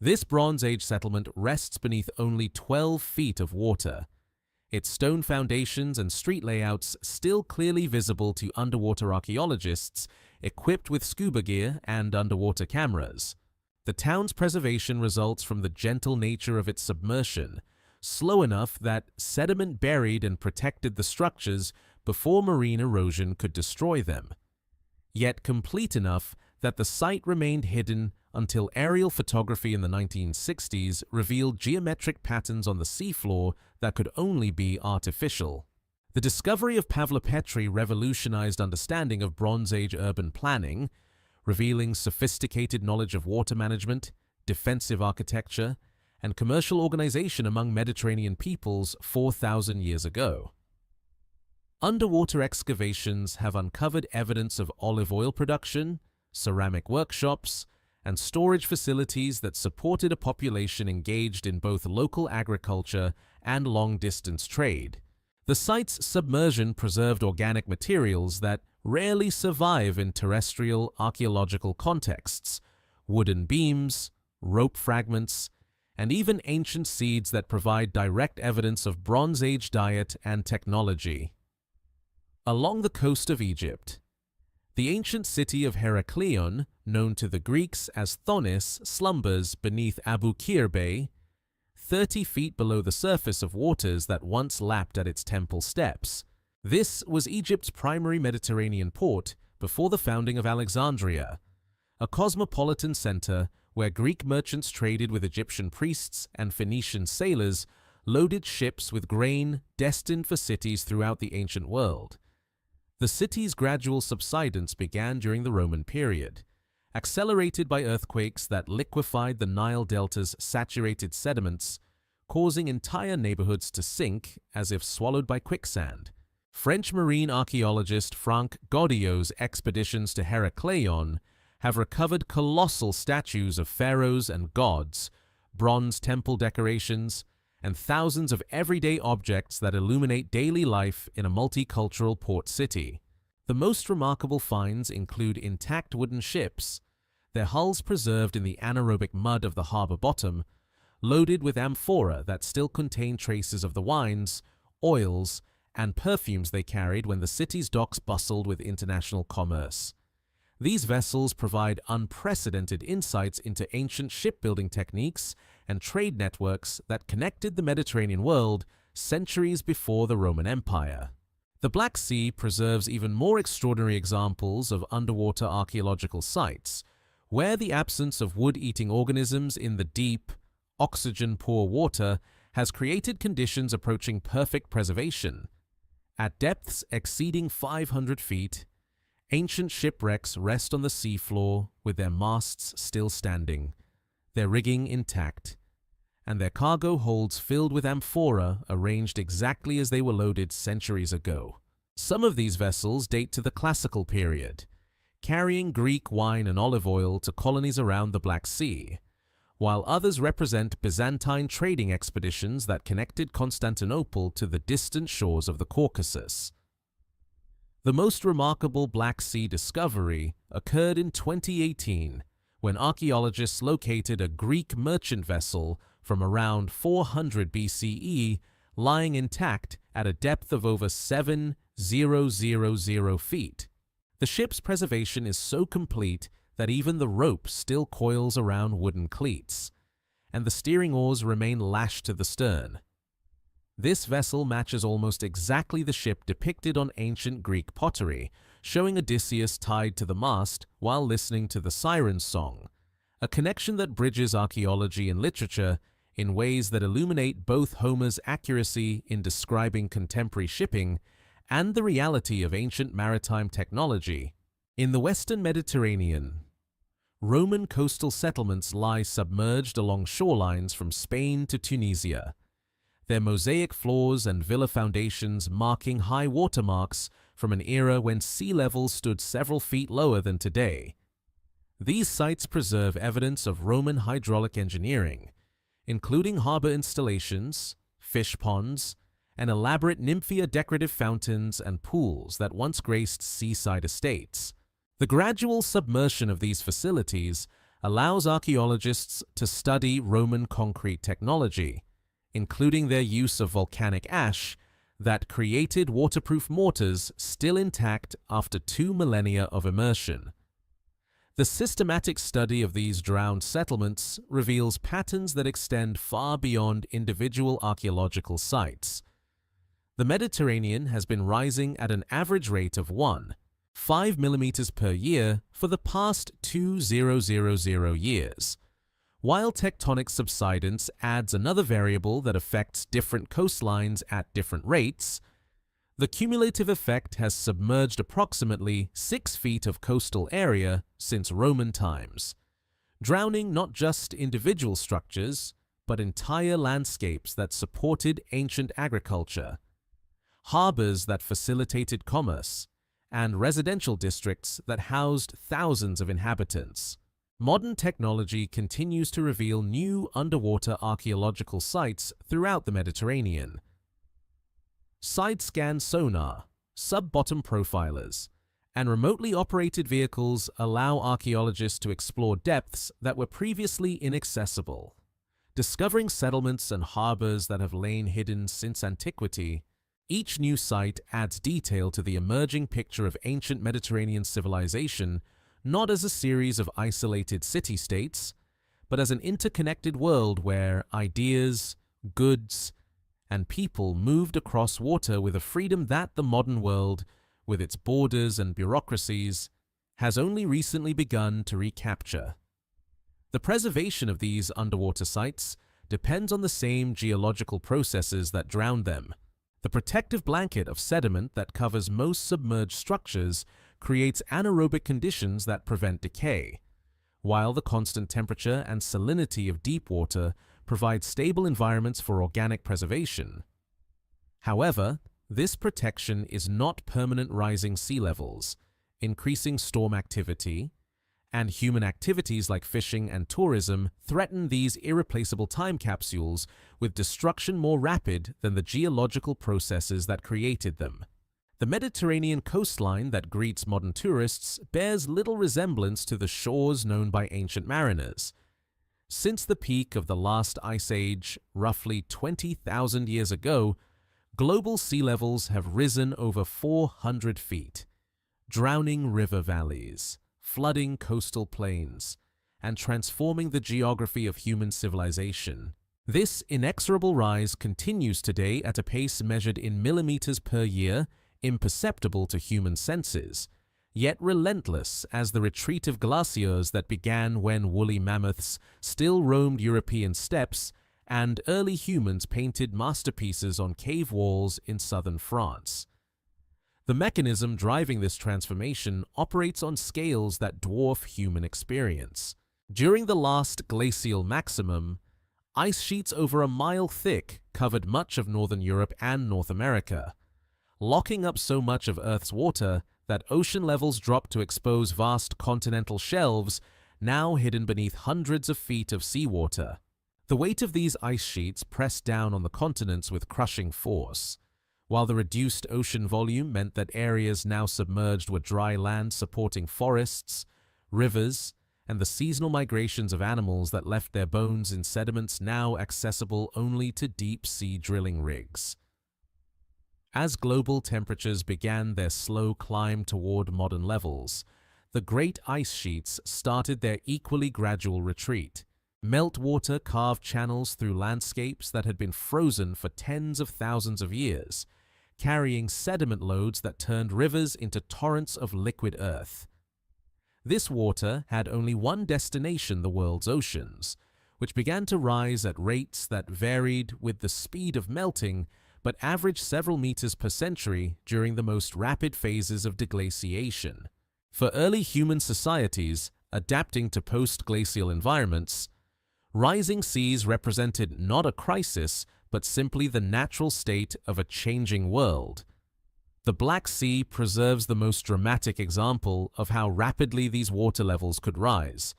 This Bronze Age settlement rests beneath only 12 feet of water, its stone foundations and street layouts still clearly visible to underwater archaeologists equipped with scuba gear and underwater cameras. The town's preservation results from the gentle nature of its submersion, slow enough that sediment buried and protected the structures before marine erosion could destroy them, yet complete enough that the site remained hidden until aerial photography in the 1960s revealed geometric patterns on the seafloor that could only be artificial. The discovery of Pavlopetri revolutionized understanding of Bronze Age urban planning, revealing sophisticated knowledge of water management, defensive architecture, and commercial organization among Mediterranean peoples 4,000 years ago. Underwater excavations have uncovered evidence of olive oil production, ceramic workshops, and storage facilities that supported a population engaged in both local agriculture and long-distance trade. The site's submersion preserved organic materials that rarely survive in terrestrial archaeological contexts: wooden beams, rope fragments, and even ancient seeds that provide direct evidence of Bronze Age diet and technology. Along the coast of Egypt, the ancient city of Heraklion, known to the Greeks as Thonis, slumbers beneath Abu Qir Bay, 30 feet below the surface of waters that once lapped at its temple steps. This was Egypt's primary Mediterranean port before the founding of Alexandria, a cosmopolitan center where Greek merchants traded with Egyptian priests and Phoenician sailors loaded ships with grain destined for cities throughout the ancient world. The city's gradual subsidence began during the Roman period, accelerated by earthquakes that liquefied the Nile Delta's saturated sediments, causing entire neighborhoods to sink as if swallowed by quicksand. French marine archaeologist Franck Godillot's expeditions to Heraklion have recovered colossal statues of pharaohs and gods, bronze temple decorations, and thousands of everyday objects that illuminate daily life in a multicultural port city. The most remarkable finds include intact wooden ships, their hulls preserved in the anaerobic mud of the harbor bottom, loaded with amphora that still contain traces of the wines, oils, and perfumes they carried when the city's docks bustled with international commerce. These vessels provide unprecedented insights into ancient shipbuilding techniques and trade networks that connected the Mediterranean world centuries before the Roman Empire. The Black Sea preserves even more extraordinary examples of underwater archaeological sites, where the absence of wood-eating organisms in the deep, oxygen-poor water has created conditions approaching perfect preservation. At depths exceeding 500 feet, ancient shipwrecks rest on the seafloor with their masts still standing, their rigging intact, and their cargo holds filled with amphora arranged exactly as they were loaded centuries ago. Some of these vessels date to the classical period, carrying Greek wine and olive oil to colonies around the Black Sea, while others represent Byzantine trading expeditions that connected Constantinople to the distant shores of the Caucasus. The most remarkable Black Sea discovery occurred in 2018, when archaeologists located a Greek merchant vessel from around 400 BCE lying intact at a depth of over 7,000 feet. The ship's preservation is so complete that even the rope still coils around wooden cleats, and the steering oars remain lashed to the stern. This vessel matches almost exactly the ship depicted on ancient Greek pottery, showing Odysseus tied to the mast while listening to the Siren's song, a connection that bridges archaeology and literature in ways that illuminate both Homer's accuracy in describing contemporary shipping and the reality of ancient maritime technology. In the Western Mediterranean, Roman coastal settlements lie submerged along shorelines from Spain to Tunisia, their mosaic floors and villa foundations marking high water marks from an era when sea levels stood several feet lower than today. These sites preserve evidence of Roman hydraulic engineering, including harbor installations, fish ponds, and elaborate Nymphia decorative fountains and pools that once graced seaside estates. The gradual submersion of these facilities allows archaeologists to study Roman concrete technology, including their use of volcanic ash that created waterproof mortars still intact after 2 millennia of immersion. The systematic study of these drowned settlements reveals patterns that extend far beyond individual archaeological sites. The Mediterranean has been rising at an average rate of 1.5 millimeters per year for the past 2,000 years. While tectonic subsidence adds another variable that affects different coastlines at different rates, the cumulative effect has submerged approximately 6 feet of coastal area since Roman times, drowning not just individual structures, but entire landscapes that supported ancient agriculture, harbors that facilitated commerce, and residential districts that housed thousands of inhabitants. Modern technology continues to reveal new underwater archaeological sites throughout the Mediterranean. Side-scan sonar, sub-bottom profilers, and remotely operated vehicles allow archaeologists to explore depths that were previously inaccessible. Discovering settlements and harbors that have lain hidden since antiquity, each new site adds detail to the emerging picture of ancient Mediterranean civilization, not as a series of isolated city-states, but as an interconnected world where ideas, goods, and people moved across water with a freedom that the modern world, with its borders and bureaucracies, has only recently begun to recapture. The preservation of these underwater sites depends on the same geological processes that drowned them. The protective blanket of sediment that covers most submerged structures creates anaerobic conditions that prevent decay, while the constant temperature and salinity of deep water provide stable environments for organic preservation. However, this protection is not permanent rising sea levels, increasing storm activity, and human activities like fishing and tourism threaten these irreplaceable time capsules with destruction more rapid than the geological processes that created them. The Mediterranean coastline that greets modern tourists bears little resemblance to the shores known by ancient mariners. Since the peak of the last ice age, roughly 20,000 years ago, global sea levels have risen over 400 feet, drowning river valleys, flooding coastal plains, and transforming the geography of human civilization. This inexorable rise continues today at a pace measured in millimeters per year, imperceptible to human senses, yet relentless as the retreat of glaciers that began when woolly mammoths still roamed European steppes and early humans painted masterpieces on cave walls in southern France. The mechanism driving this transformation operates on scales that dwarf human experience. During the last glacial maximum, ice sheets over a mile thick covered much of northern Europe and North America, locking up so much of Earth's water that ocean levels dropped to expose vast continental shelves now hidden beneath hundreds of feet of seawater. The weight of these ice sheets pressed down on the continents with crushing force, while the reduced ocean volume meant that areas now submerged were dry land supporting forests, rivers, and the seasonal migrations of animals that left their bones in sediments now accessible only to deep-sea drilling rigs. As global temperatures began their slow climb toward modern levels, the great ice sheets started their equally gradual retreat. Meltwater carved channels through landscapes that had been frozen for tens of thousands of years, carrying sediment loads that turned rivers into torrents of liquid earth. This water had only one destination: the world's oceans, which began to rise at rates that varied with the speed of melting but averaged several meters per century during the most rapid phases of deglaciation. For early human societies adapting to post-glacial environments, rising seas represented not a crisis, but simply the natural state of a changing world. The Black Sea preserves the most dramatic example of how rapidly these water levels could rise.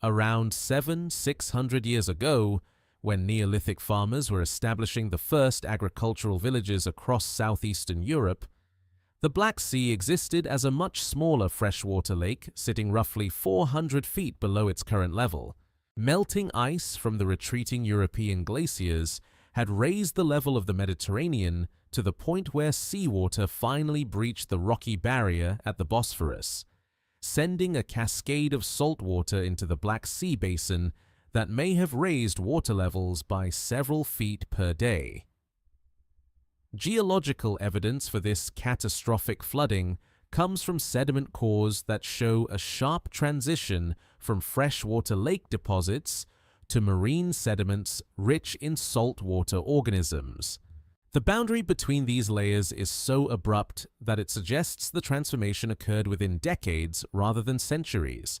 Around 600 years ago, when Neolithic farmers were establishing the first agricultural villages across southeastern Europe, the Black Sea existed as a much smaller freshwater lake sitting roughly 400 feet below its current level. Melting ice from the retreating European glaciers had raised the level of the Mediterranean to the point where seawater finally breached the rocky barrier at the Bosphorus, sending a cascade of salt water into the Black Sea basin that may have raised water levels by several feet per day. Geological evidence for this catastrophic flooding comes from sediment cores that show a sharp transition from freshwater lake deposits to marine sediments rich in saltwater organisms. The boundary between these layers is so abrupt that it suggests the transformation occurred within decades rather than centuries.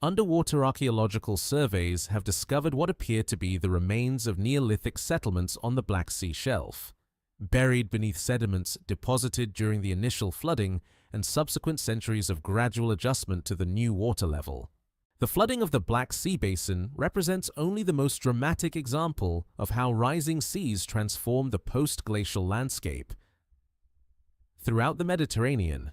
Underwater archaeological surveys have discovered what appear to be the remains of Neolithic settlements on the Black Sea shelf, buried beneath sediments deposited during the initial flooding and subsequent centuries of gradual adjustment to the new water level. The flooding of the Black Sea basin represents only the most dramatic example of how rising seas transform the post-glacial landscape. Throughout the Mediterranean,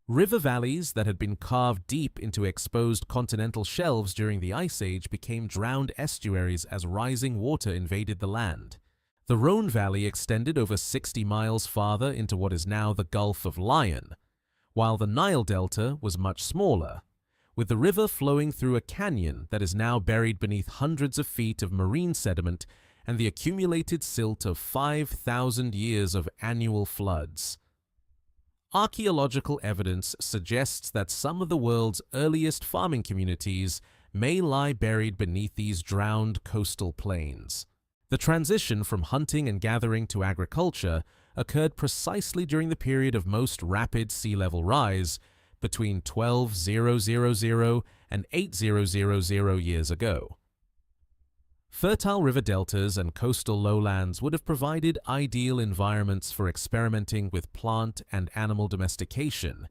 river valleys that had been carved deep into exposed continental shelves during the Ice Age became drowned estuaries as rising water invaded the land. The Rhone Valley extended over 60 miles farther into what is now the Gulf of Lion, while the Nile Delta was much smaller, with the river flowing through a canyon that is now buried beneath hundreds of feet of marine sediment and the accumulated silt of 5,000 years of annual floods. Archaeological evidence suggests that some of the world's earliest farming communities may lie buried beneath these drowned coastal plains. The transition from hunting and gathering to agriculture occurred precisely during the period of most rapid sea level rise, between 12,000 and 8,000 years ago. Fertile river deltas and coastal lowlands would have provided ideal environments for experimenting with plant and animal domestication,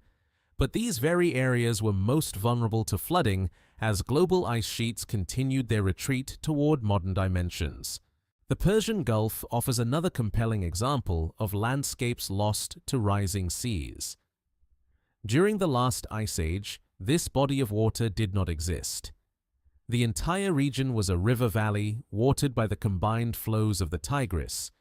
But these very areas were most vulnerable to flooding as global ice sheets continued their retreat toward modern dimensions. The Persian Gulf offers another compelling example of landscapes lost to rising seas. During the last ice age, this body of water did not exist. The entire region was a river valley watered by the combined flows of the Tigris,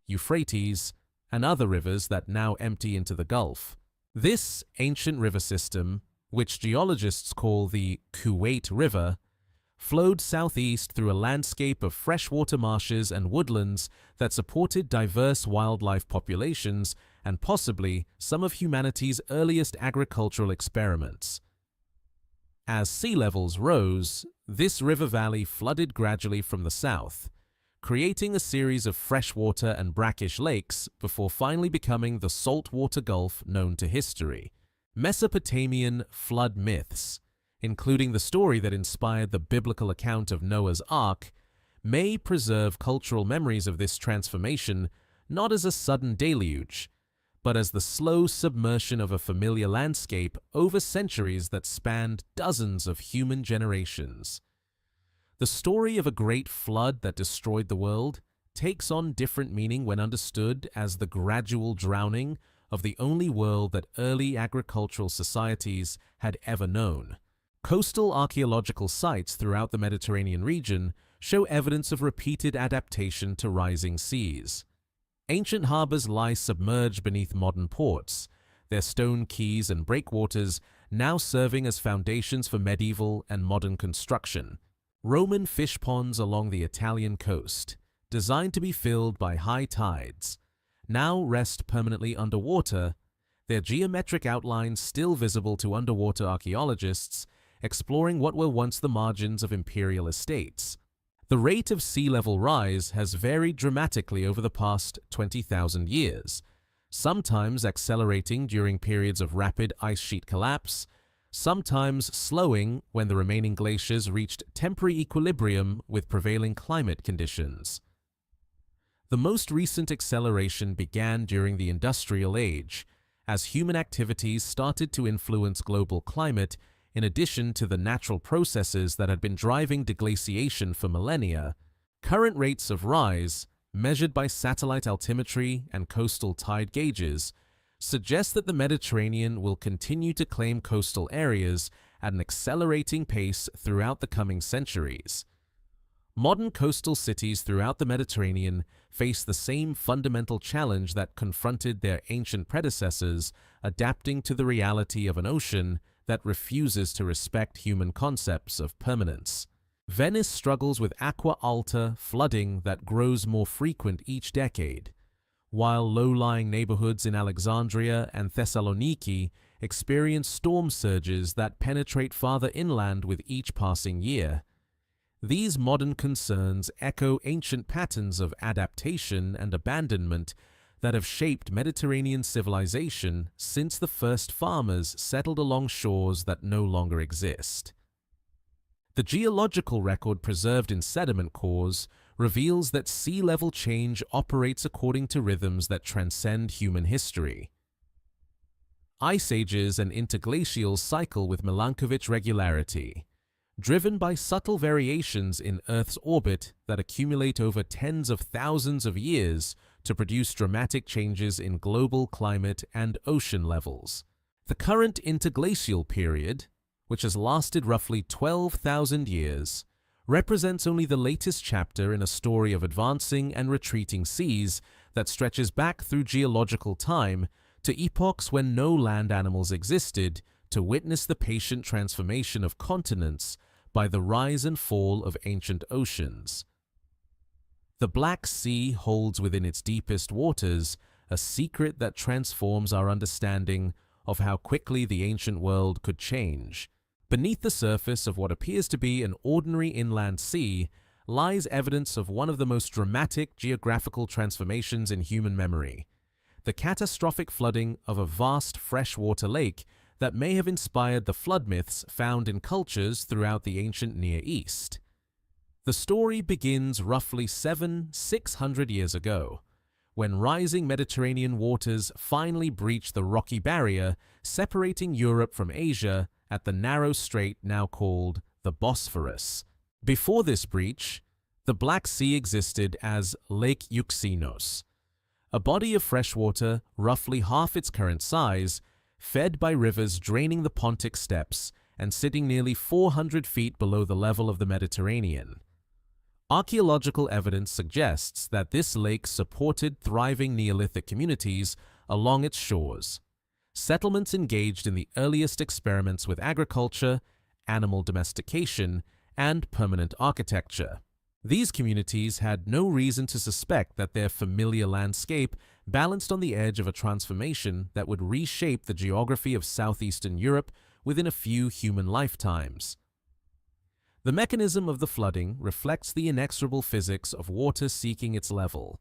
Euphrates, and other rivers that now empty into the Gulf. This ancient river system, which geologists call the Kuwait River, flowed southeast through a landscape of freshwater marshes and woodlands that supported diverse wildlife populations and possibly some of humanity's earliest agricultural experiments. As sea levels rose, this river valley flooded gradually from the south, creating a series of freshwater and brackish lakes before finally becoming the saltwater gulf known to history. Mesopotamian flood myths, including the story that inspired the biblical account of Noah's Ark, may preserve cultural memories of this transformation not as a sudden deluge, but as the slow submersion of a familiar landscape over centuries that spanned dozens of human generations. The story of a great flood that destroyed the world takes on different meaning when understood as the gradual drowning of the only world that early agricultural societies had ever known. Coastal archaeological sites throughout the Mediterranean region show evidence of repeated adaptation to rising seas. Ancient harbors lie submerged beneath modern ports, their stone quays and breakwaters now serving as foundations for medieval and modern construction. Roman fish ponds along the Italian coast, designed to be filled by high tides, now rest permanently underwater, their geometric outlines still visible to underwater archaeologists exploring what were once the margins of imperial estates. The rate of sea level rise has varied dramatically over the past 20,000 years, sometimes accelerating during periods of rapid ice sheet collapse, sometimes slowing when the remaining glaciers reached temporary equilibrium with prevailing climate conditions. The most recent acceleration began during the Industrial Age, as human activities started to influence global climate in addition to the natural processes that had been driving deglaciation for millennia. Current rates of rise, measured by satellite altimetry and coastal tide gauges, suggest that the Mediterranean will continue to claim coastal areas at an accelerating pace throughout the coming centuries. Modern coastal cities throughout the Mediterranean face the same fundamental challenge that confronted their ancient predecessors, adapting to the reality of an ocean that refuses to respect human concepts of permanence. Venice struggles with aqua alta flooding that grows more frequent each decade, while low-lying neighborhoods in Alexandria and Thessaloniki experience storm surges that penetrate farther inland with each passing year. These modern concerns echo ancient patterns of adaptation and abandonment that have shaped Mediterranean civilization since the first farmers settled along shores that no longer exist. The geological record preserved in sediment cores reveals that sea level change operates according to rhythms that transcend human history. Ice ages and interglacials cycle with Milankovitch regularity, driven by subtle variations in Earth's orbit that accumulate over tens of thousands of years to produce dramatic changes in global climate and ocean levels. The current interglacial period, which has lasted roughly 12,000 years, represents only the latest chapter in a story of advancing and retreating seas that stretches back through geological time to epochs when no land animals existed to witness the patient transformation of continents by the rise and fall of ancient oceans. The Black Sea holds within its deepest waters a secret that transforms our understanding of how quickly the ancient world could change. Beneath the surface of what appears to be an ordinary inland sea lies evidence of one of the most dramatic geographical transformations in human memory, the catastrophic flooding of a vast freshwater lake that may have inspired the flood myths found in cultures throughout the ancient Near East. The story begins roughly 600 years ago, when rising Mediterranean waters finally breached the rocky barrier separating Europe from Asia at the narrow strait now called the Bosphorus. Before this breach, the Black Sea existed as Lake Euxine, a body of fresh water roughly half its current size, fed by rivers draining the Pontic steppes and sitting nearly 400 feet below the level of the Mediterranean. Archaeological evidence suggests that this lake supported thriving Neolithic communities along its shores. Settlements engaged in the earliest experiments with agriculture, animal domestication, and permanent architecture. These communities had no reason to suspect that their familiar landscape balanced on the edge of a transformation that would reshape the geography of southeastern Europe within a few human lifetimes. The mechanism of the flooding reflects the inexorable physics of water seeking its level.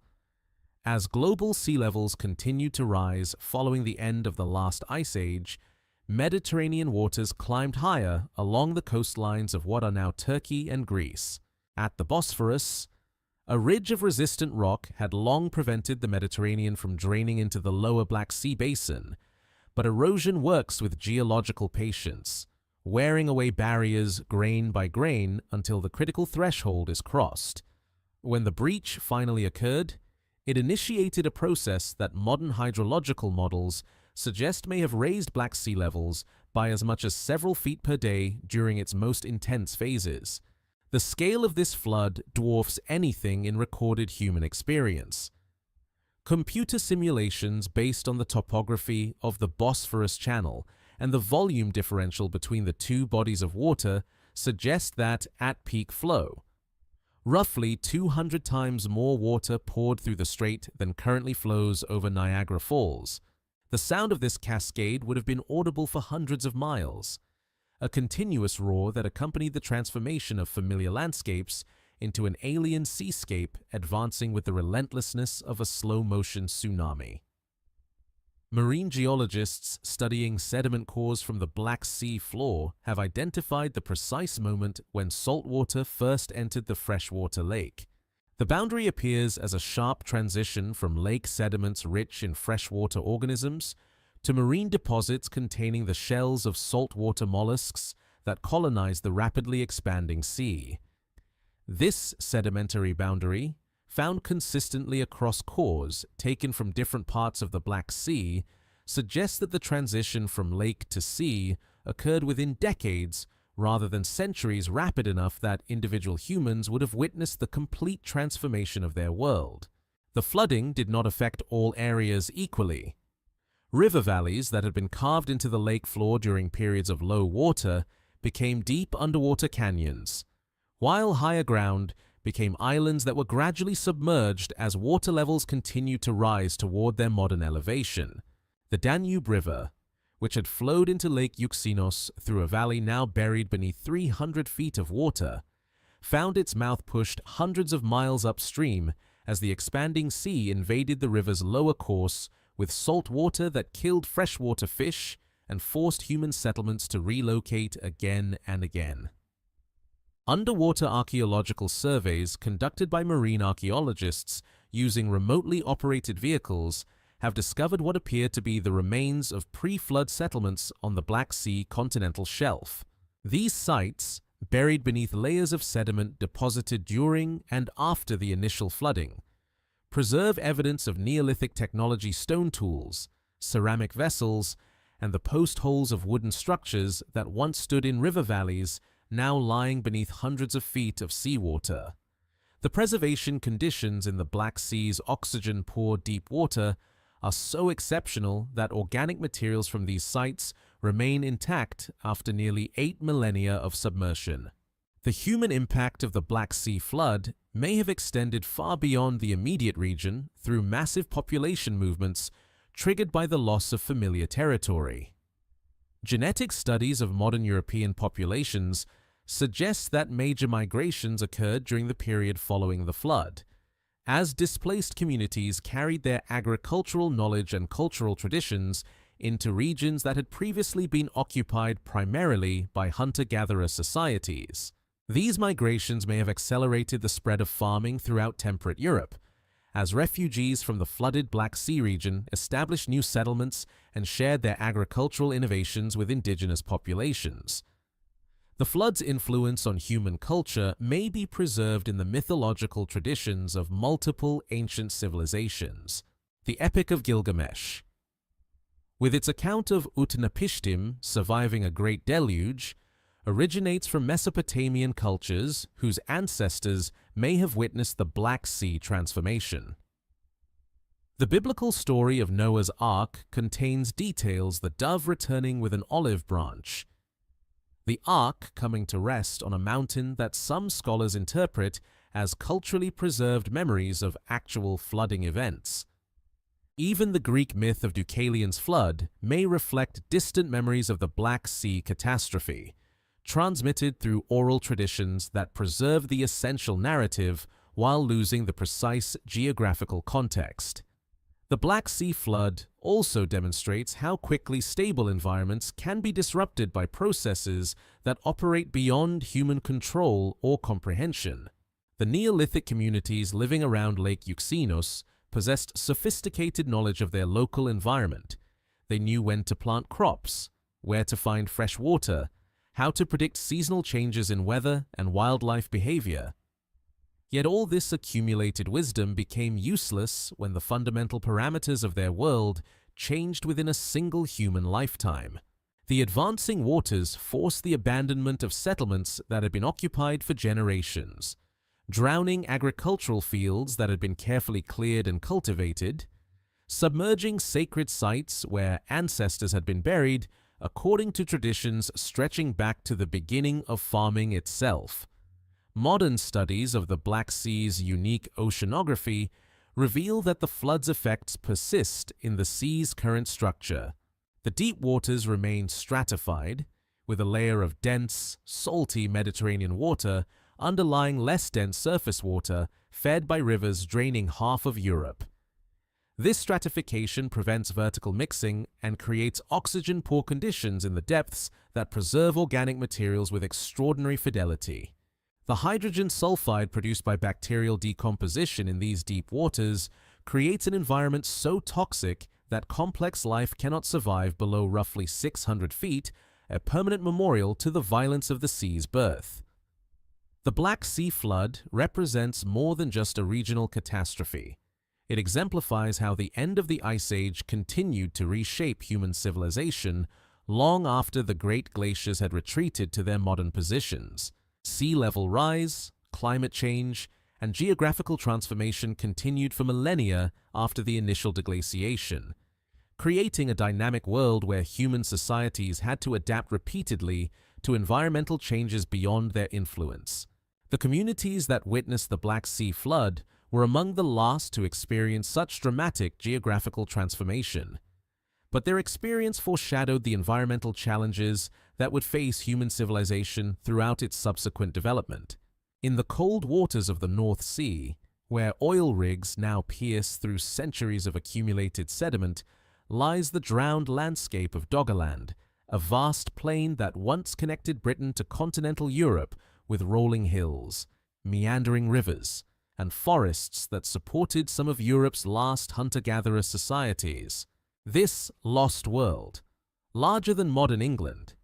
As global sea levels continued to rise following the end of the last ice age, Mediterranean waters climbed higher along the coastlines of what are now Turkey and Greece. At the Bosphorus, a ridge of resistant rock had long prevented the Mediterranean from draining into the lower Black Sea basin, but erosion works with geological patience, wearing away barriers grain by grain until the critical threshold is crossed. When the breach finally occurred, it initiated a process that modern hydrological models suggest may have raised Black Sea levels by as much as several feet per day during its most intense phases. The scale of this flood dwarfs anything in recorded human experience. Computer simulations based on the topography of the Bosphorus Channel and the volume differential between the two bodies of water suggest that, at peak flow, roughly 200 times more water poured through the strait than currently flows over Niagara Falls. The sound of this cascade would have been audible for hundreds of miles, a continuous roar that accompanied the transformation of familiar landscapes into an alien seascape advancing with the relentlessness of a slow-motion tsunami. Marine geologists studying sediment cores from the Black Sea floor have identified the precise moment when salt water first entered the freshwater lake. The boundary appears as a sharp transition from lake sediments rich in freshwater organisms to marine deposits containing the shells of saltwater mollusks that colonize the rapidly expanding sea. This sedimentary boundary, found consistently across cores taken from different parts of the Black Sea, suggests that the transition from lake to sea occurred within decades rather than centuries, rapid enough that individual humans would have witnessed the complete transformation of their world. The flooding did not affect all areas equally. River valleys that had been carved into the lake floor during periods of low water became deep underwater canyons, while higher ground became islands that were gradually submerged as water levels continued to rise toward their modern elevation. The Danube River, which had flowed into Lake Euxine through a valley now buried beneath 300 feet of water, found its mouth pushed hundreds of miles upstream as the expanding sea invaded the river's lower course with salt water that killed freshwater fish and forced human settlements to relocate again and again. Underwater archaeological surveys conducted by marine archaeologists using remotely operated vehicles have discovered what appear to be the remains of pre-flood settlements on the Black Sea continental shelf. These sites, buried beneath layers of sediment deposited during and after the initial flooding, preserve evidence of Neolithic technology stone tools, ceramic vessels, and the post holes of wooden structures that once stood in river valleys, now lying beneath hundreds of feet of seawater. The preservation conditions in the Black Sea's oxygen-poor deep water are so exceptional that organic materials from these sites remain intact after nearly 8 millennia of submersion. The human impact of the Black Sea flood may have extended far beyond the immediate region through massive population movements triggered by the loss of familiar territory. Genetic studies of modern European populations suggest that major migrations occurred during the period following the flood, as displaced communities carried their agricultural knowledge and cultural traditions into regions that had previously been occupied primarily by hunter-gatherer societies. These migrations may have accelerated the spread of farming throughout temperate Europe, as refugees from the flooded Black Sea region established new settlements and shared their agricultural innovations with indigenous populations. The flood's influence on human culture may be preserved in the mythological traditions of multiple ancient civilizations. The Epic of Gilgamesh. With its account of Utnapishtim surviving a great deluge, originates from Mesopotamian cultures whose ancestors may have witnessed the Black Sea transformation. The biblical story of Noah's Ark contains details the dove returning with an olive branch, the ark coming to rest on a mountain that some scholars interpret as culturally preserved memories of actual flooding events. Even the Greek myth of Deucalion's flood may reflect distant memories of the Black Sea catastrophe, transmitted through oral traditions that preserve the essential narrative while losing the precise geographical context. The Black Sea flood also demonstrates how quickly stable environments can be disrupted by processes that operate beyond human control or comprehension. The Neolithic communities living around Lake Euxinus possessed sophisticated knowledge of their local environment. They knew when to plant crops, where to find fresh water, how to predict seasonal changes in weather and wildlife behavior. Yet all this accumulated wisdom became useless when the fundamental parameters of their world changed within a single human lifetime. The advancing waters forced the abandonment of settlements that had been occupied for generations, drowning agricultural fields that had been carefully cleared and cultivated, submerging sacred sites where ancestors had been buried according to traditions stretching back to the beginning of farming itself. Modern studies of the Black Sea's unique oceanography reveal that the flood's effects persist in the sea's current structure. The deep waters remain stratified, with a layer of dense, salty Mediterranean water underlying less dense surface water fed by rivers draining half of Europe. This stratification prevents vertical mixing and creates oxygen-poor conditions in the depths that preserve organic materials with extraordinary fidelity. The hydrogen sulfide produced by bacterial decomposition in these deep waters creates an environment so toxic that complex life cannot survive below roughly 600 feet, a permanent memorial to the violence of the sea's birth. The Black Sea flood represents more than just a regional catastrophe. It exemplifies how the end of the Ice Age continued to reshape human civilization long after the great glaciers had retreated to their modern positions. Sea level rise, climate change, and geographical transformation continued for millennia after the initial deglaciation, creating a dynamic world where human societies had to adapt repeatedly to environmental changes beyond their influence. The communities that witnessed the Black Sea flood were among the last to experience such dramatic geographical transformation. But their experience foreshadowed the environmental challenges that would face human civilization throughout its subsequent development. In the cold waters of the North Sea, where oil rigs now pierce through centuries of accumulated sediment, lies the drowned landscape of Doggerland, a vast plain that once connected Britain to continental Europe with rolling hills, meandering rivers, and forests that supported some of Europe's last hunter-gatherer societies. This lost world, larger than modern England,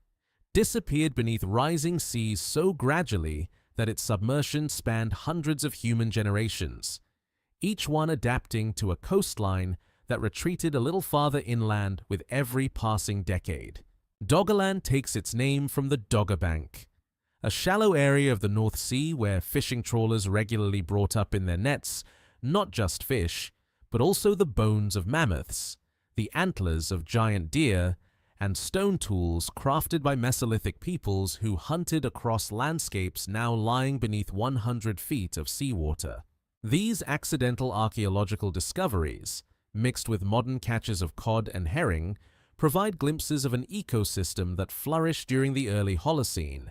disappeared beneath rising seas so gradually that its submersion spanned hundreds of human generations, each one adapting to a coastline that retreated a little farther inland with every passing decade. Doggerland takes its name from the Dogger Bank, a shallow area of the North Sea where fishing trawlers regularly brought up in their nets not just fish, but also the bones of mammoths, the antlers of giant deer, and stone tools crafted by Mesolithic peoples who hunted across landscapes now lying beneath 100 feet of seawater. These accidental archaeological discoveries, mixed with modern catches of cod and herring, provide glimpses of an ecosystem that flourished during the early Holocene,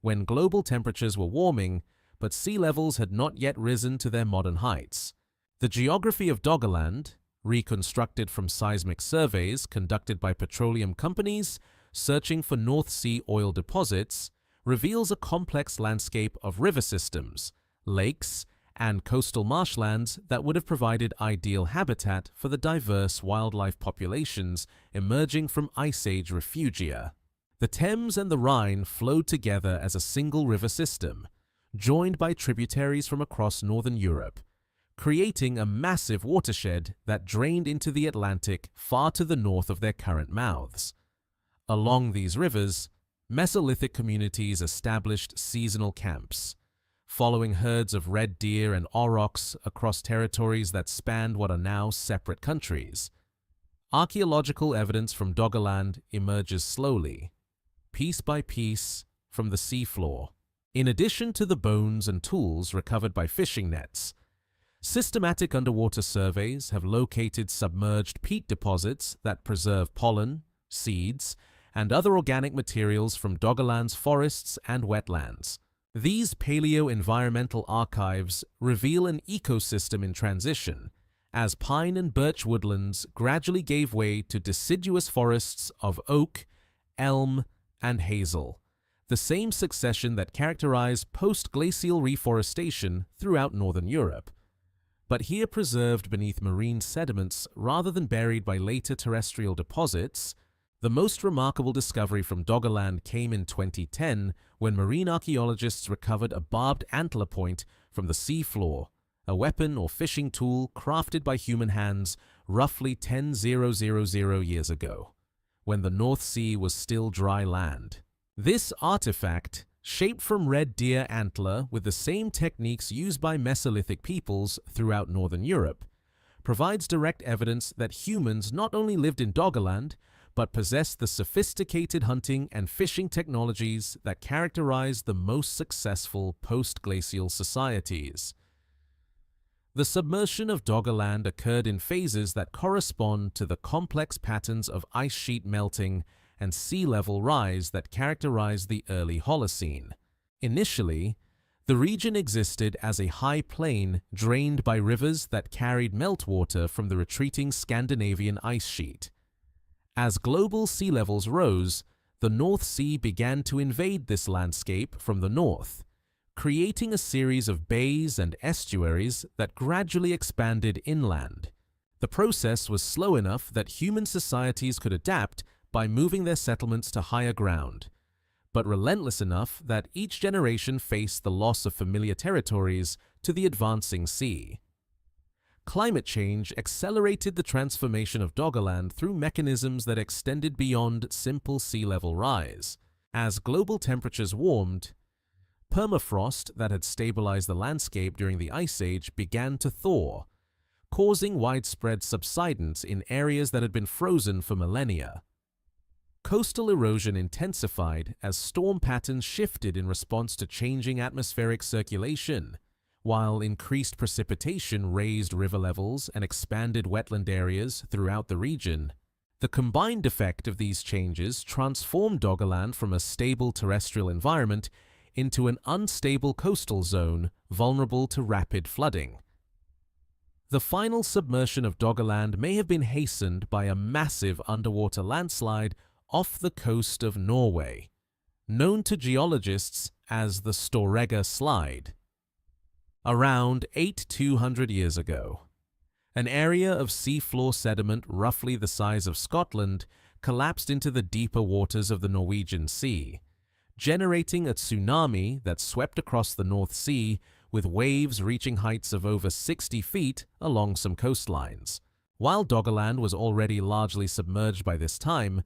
when global temperatures were warming, but sea levels had not yet risen to their modern heights. The geography of Doggerland, reconstructed from seismic surveys conducted by petroleum companies searching for North Sea oil deposits, reveals a complex landscape of river systems, lakes, and coastal marshlands that would have provided ideal habitat for the diverse wildlife populations emerging from Ice Age refugia. The Thames and the Rhine flowed together as a single river system, joined by tributaries from across northern Europe, creating a massive watershed that drained into the Atlantic far to the north of their current mouths. Along these rivers, Mesolithic communities established seasonal camps, following herds of red deer and aurochs across territories that spanned what are now separate countries. Archaeological evidence from Doggerland emerges slowly, piece by piece, from the seafloor. In addition to the bones and tools recovered by fishing nets, systematic underwater surveys have located submerged peat deposits that preserve pollen, seeds, and other organic materials from Doggerland's forests and wetlands. These paleo-environmental archives reveal an ecosystem in transition, as pine and birch woodlands gradually gave way to deciduous forests of oak, elm, and hazel, the same succession that characterized post-glacial reforestation throughout northern Europe, but here preserved beneath marine sediments rather than buried by later terrestrial deposits. The most remarkable discovery from Doggerland came in 2010 when marine archaeologists recovered a barbed antler point from the seafloor, a weapon or fishing tool crafted by human hands roughly 10,000 years ago, when the North Sea was still dry land. This artifact, shaped from red deer antler with the same techniques used by Mesolithic peoples throughout northern Europe, provides direct evidence that humans not only lived in Doggerland, but possessed the sophisticated hunting and fishing technologies that characterize the most successful post-glacial societies. The submersion of Doggerland occurred in phases that correspond to the complex patterns of ice sheet melting and sea level rise that characterize the early Holocene. Initially, the region existed as a high plain drained by rivers that carried meltwater from the retreating Scandinavian ice sheet. As global sea levels rose, the North Sea began to invade this landscape from the north, creating a series of bays and estuaries that gradually expanded inland. The process was slow enough that human societies could adapt by moving their settlements to higher ground, but relentless enough that each generation faced the loss of familiar territories to the advancing sea. Climate change accelerated the transformation of Doggerland through mechanisms that extended beyond simple sea level rise. As global temperatures warmed, permafrost that had stabilized the landscape during the Ice Age began to thaw, causing widespread subsidence in areas that had been frozen for millennia. Coastal erosion intensified as storm patterns shifted in response to changing atmospheric circulation, while increased precipitation raised river levels and expanded wetland areas throughout the region. The combined effect of these changes transformed Doggerland from a stable terrestrial environment into an unstable coastal zone vulnerable to rapid flooding. The final submersion of Doggerland may have been hastened by a massive underwater landslide off the coast of Norway, known to geologists as the Storegga Slide. Around 8,200 years ago, an area of seafloor sediment roughly the size of Scotland collapsed into the deeper waters of the Norwegian Sea, generating a tsunami that swept across the North Sea with waves reaching heights of over 60 feet along some coastlines. While Doggerland was already largely submerged by this time,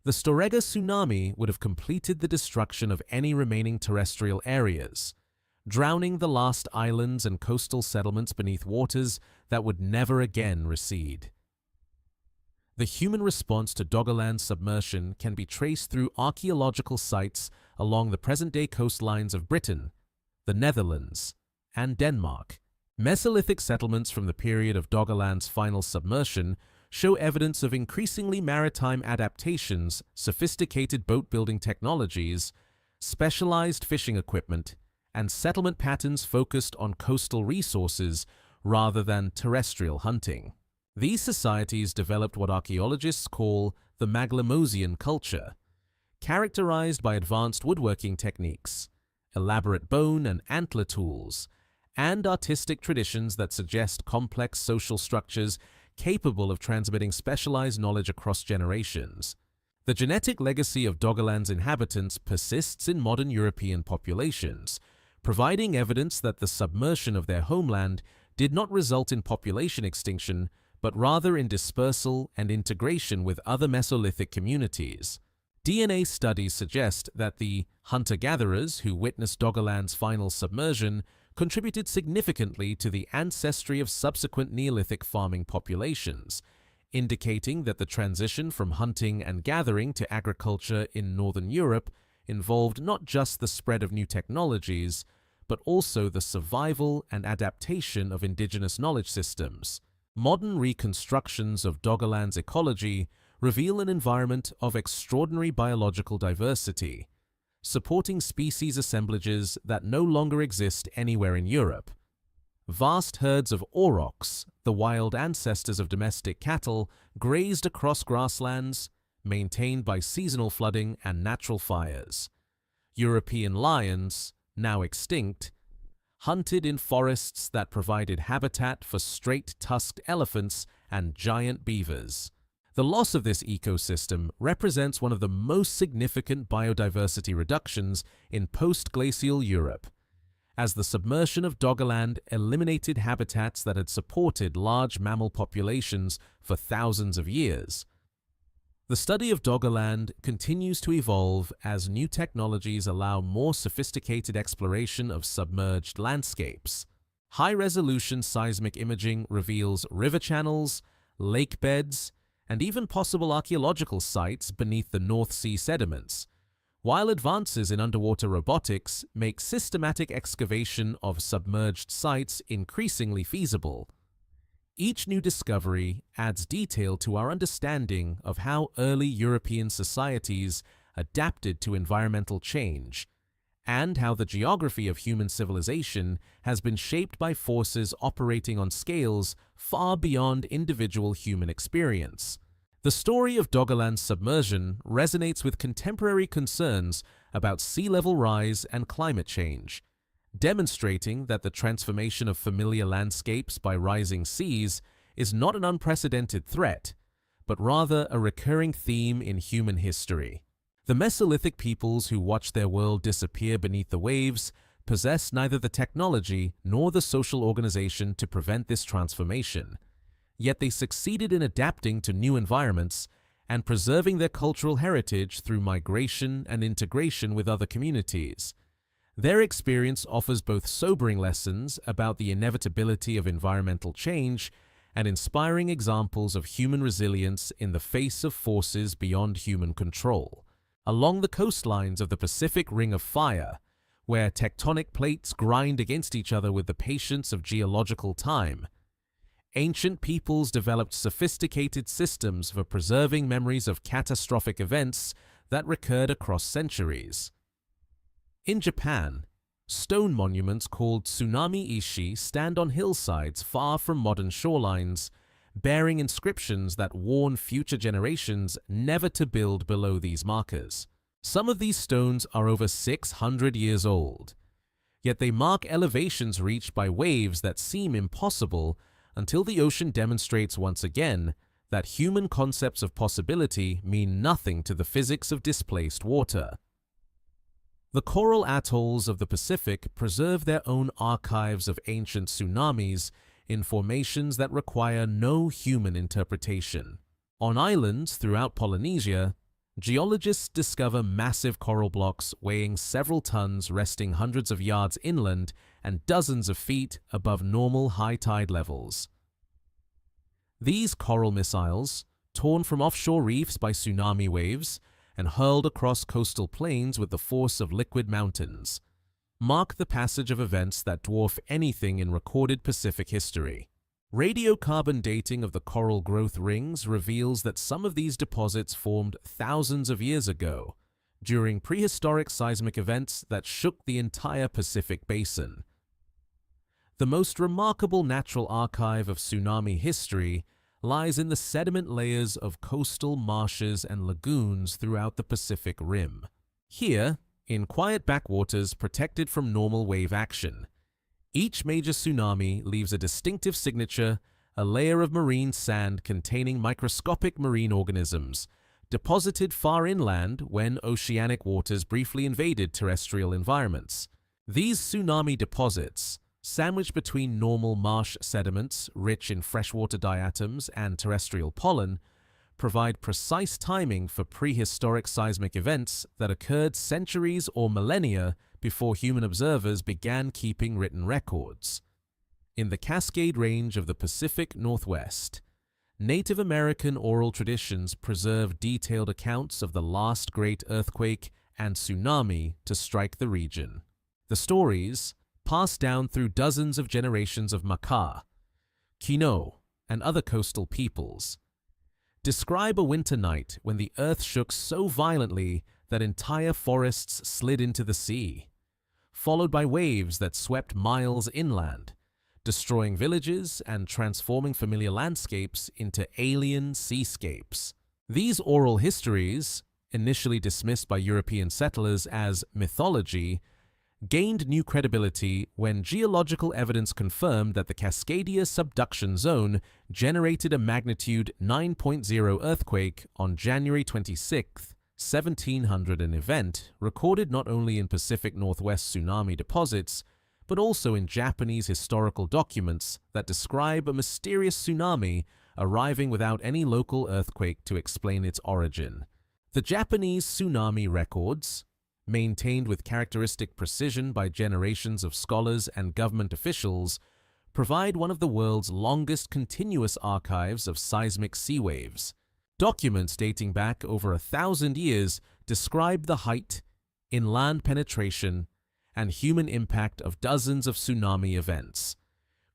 the Storegga tsunami would have completed the destruction of any remaining terrestrial areas, drowning the last islands and coastal settlements beneath waters that would never again recede. The human response to Doggerland's submersion can be traced through archaeological sites along the present-day coastlines of Britain, the Netherlands, and Denmark. Mesolithic settlements from the period of Doggerland's final submersion show evidence of increasingly maritime adaptations, sophisticated boat-building technologies, specialized fishing equipment, and settlement patterns focused on coastal resources rather than terrestrial hunting. These societies developed what archaeologists call the Maglemosian culture, characterized by advanced woodworking techniques, elaborate bone and antler tools, and artistic traditions that suggest complex social structures capable of transmitting specialized knowledge across generations. The genetic legacy of Doggerland's inhabitants persists in modern European populations, providing evidence that the submersion of their homeland did not result in population extinction, but rather in dispersal and integration with other Mesolithic communities. DNA studies suggest that the hunter-gatherers who witnessed Doggerland's final submersion contributed significantly to the ancestry of subsequent Neolithic farming populations, indicating that the transition from hunting and gathering to agriculture in Northern Europe involved not just the spread of new technologies, but also the survival and adaptation of indigenous knowledge systems. Modern reconstructions of Doggerland's ecology reveal an environment of extraordinary biological diversity, supporting species assemblages that no longer exist anywhere in Europe. Vast herds of aurochs, the wild ancestors of domestic cattle, grazed across grasslands, maintained by seasonal flooding and natural fires. European lions, now extinct, hunted in forests that provided habitat for straight-tusked elephants and giant beavers. The loss of this ecosystem represents one of the most significant biodiversity reductions in post-glacial Europe, as the submersion of Doggerland eliminated habitats that had supported large mammal populations for thousands of years. The study of Doggerland continues to evolve as new technologies allow more sophisticated exploration of submerged landscapes. High-resolution seismic imaging reveals river channels, lake beds, and even possible archaeological sites beneath the North Sea sediments, while advances in underwater robotics make systematic excavation of submerged sites increasingly feasible. Each new discovery adds detail to our understanding of how early European societies adapted to environmental change, and how the geography of human civilization has been shaped by forces operating on scales far beyond individual human experience. The story of Doggerland's submersion resonates with contemporary concerns about sea level rise and climate change, demonstrating that the transformation of familiar landscapes by rising seas is not an unprecedented threat, but rather a recurring theme in human history. The Mesolithic peoples who watched their world disappear beneath the waves possessed neither the technology nor the social organization to prevent this transformation, yet they succeeded in adapting to new environments and preserving their cultural heritage through migration and integration with other communities. Their experience offers both sobering lessons about the inevitability of environmental change and inspiring examples of human resilience in the face of forces beyond human control. Along the coastlines of the Pacific Ring of Fire, where tectonic plates grind against each other with the patience of geological time, ancient peoples developed sophisticated systems for preserving memories of catastrophic events that recurred across centuries. In Japan, stone monuments called tsunami ishi stand on hillsides far from modern shorelines, bearing inscriptions that warn future generations never to build below these markers. Some of these stones are over 600 years old, yet they mark elevations reached by waves that seem impossible until the ocean demonstrates once again that human concepts of possibility mean nothing to the physics of displaced water. The coral atolls of the Pacific preserve their own archives of ancient tsunamis in formations that require no human interpretation. On islands throughout Polynesia, geologists discover massive coral blocks weighing several tons resting hundreds of yards inland and dozens of feet above normal high tide levels. These coral missiles, torn from offshore reefs by tsunami waves and hurled across coastal plains with the force of liquid mountains, mark the passage of events that dwarf anything in recorded Pacific history. Radiocarbon dating of the coral growth rings reveals that some of these deposits formed thousands of years ago, during prehistoric seismic events that shook the entire Pacific basin. The most remarkable natural archive of tsunami history lies in the sediment layers of coastal marshes and lagoons throughout the Pacific Rim. Here, in quiet backwaters protected from normal wave action, Each major tsunami leaves a distinctive signature, a layer of marine sand containing microscopic marine organisms, deposited far inland when oceanic waters briefly invaded terrestrial environments. These tsunami deposits, sandwiched between normal marsh sediments rich in freshwater diatoms and terrestrial pollen, provide precise timing for prehistoric seismic events that occurred centuries or millennia before human observers began keeping written records. In the Cascade Range of the Pacific Northwest, Native American oral traditions preserve detailed accounts of the last great earthquake and tsunami to strike the region. The stories, passed down through dozens of generations of Makah, Kino, and other coastal peoples, describe a winter night when the earth shook so violently that entire forests slid into the sea, followed by waves that swept miles inland, destroying villages and transforming familiar landscapes into alien seascapes. These oral histories, initially dismissed by European settlers as mythology, gained new credibility when geological evidence confirmed that the Cascadia subduction zone generated a magnitude 9.0 earthquake on January 26, 1700, an event recorded not only in Pacific Northwest tsunami deposits, but also in Japanese historical documents that describe a mysterious tsunami arriving without any local earthquake to explain its origin. The Japanese tsunami records, maintained with characteristic precision by generations of scholars and government officials, provide one of the world's longest continuous archives of seismic sea waves. Documents dating back over 1,000 years describe the height, inland penetration, and human impact of dozens of tsunami events,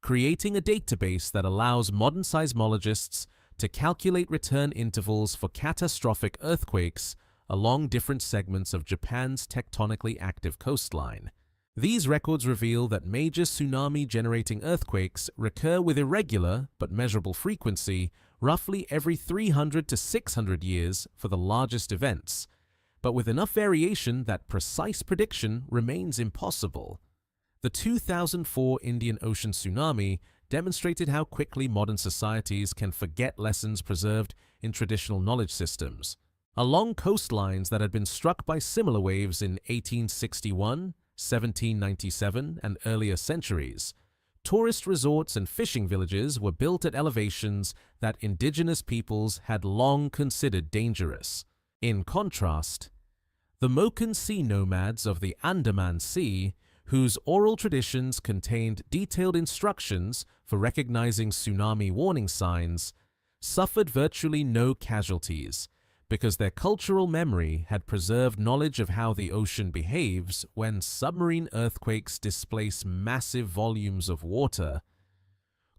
creating a database that allows modern seismologists to calculate return intervals for catastrophic earthquakes along different segments of Japan's tectonically active coastline. These records reveal that major tsunami-generating earthquakes recur with irregular but measurable frequency roughly every 300 to 600 years for the largest events, but with enough variation that precise prediction remains impossible. The 2004 Indian Ocean tsunami demonstrated how quickly modern societies can forget lessons preserved in traditional knowledge systems. Along coastlines that had been struck by similar waves in 1861, 1797, and earlier centuries, tourist resorts and fishing villages were built at elevations that indigenous peoples had long considered dangerous. In contrast, the Moken Sea nomads of the Andaman Sea, whose oral traditions contained detailed instructions for recognizing tsunami warning signs, suffered virtually no casualties, because their cultural memory had preserved knowledge of how the ocean behaves when submarine earthquakes displace massive volumes of water.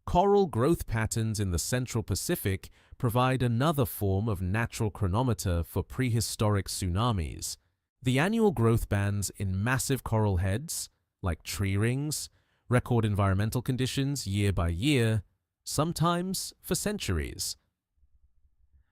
Coral growth patterns in the Central Pacific provide another form of natural chronometer for prehistoric tsunamis. The annual growth bands in massive coral heads, like tree rings, record environmental conditions year by year, sometimes for centuries.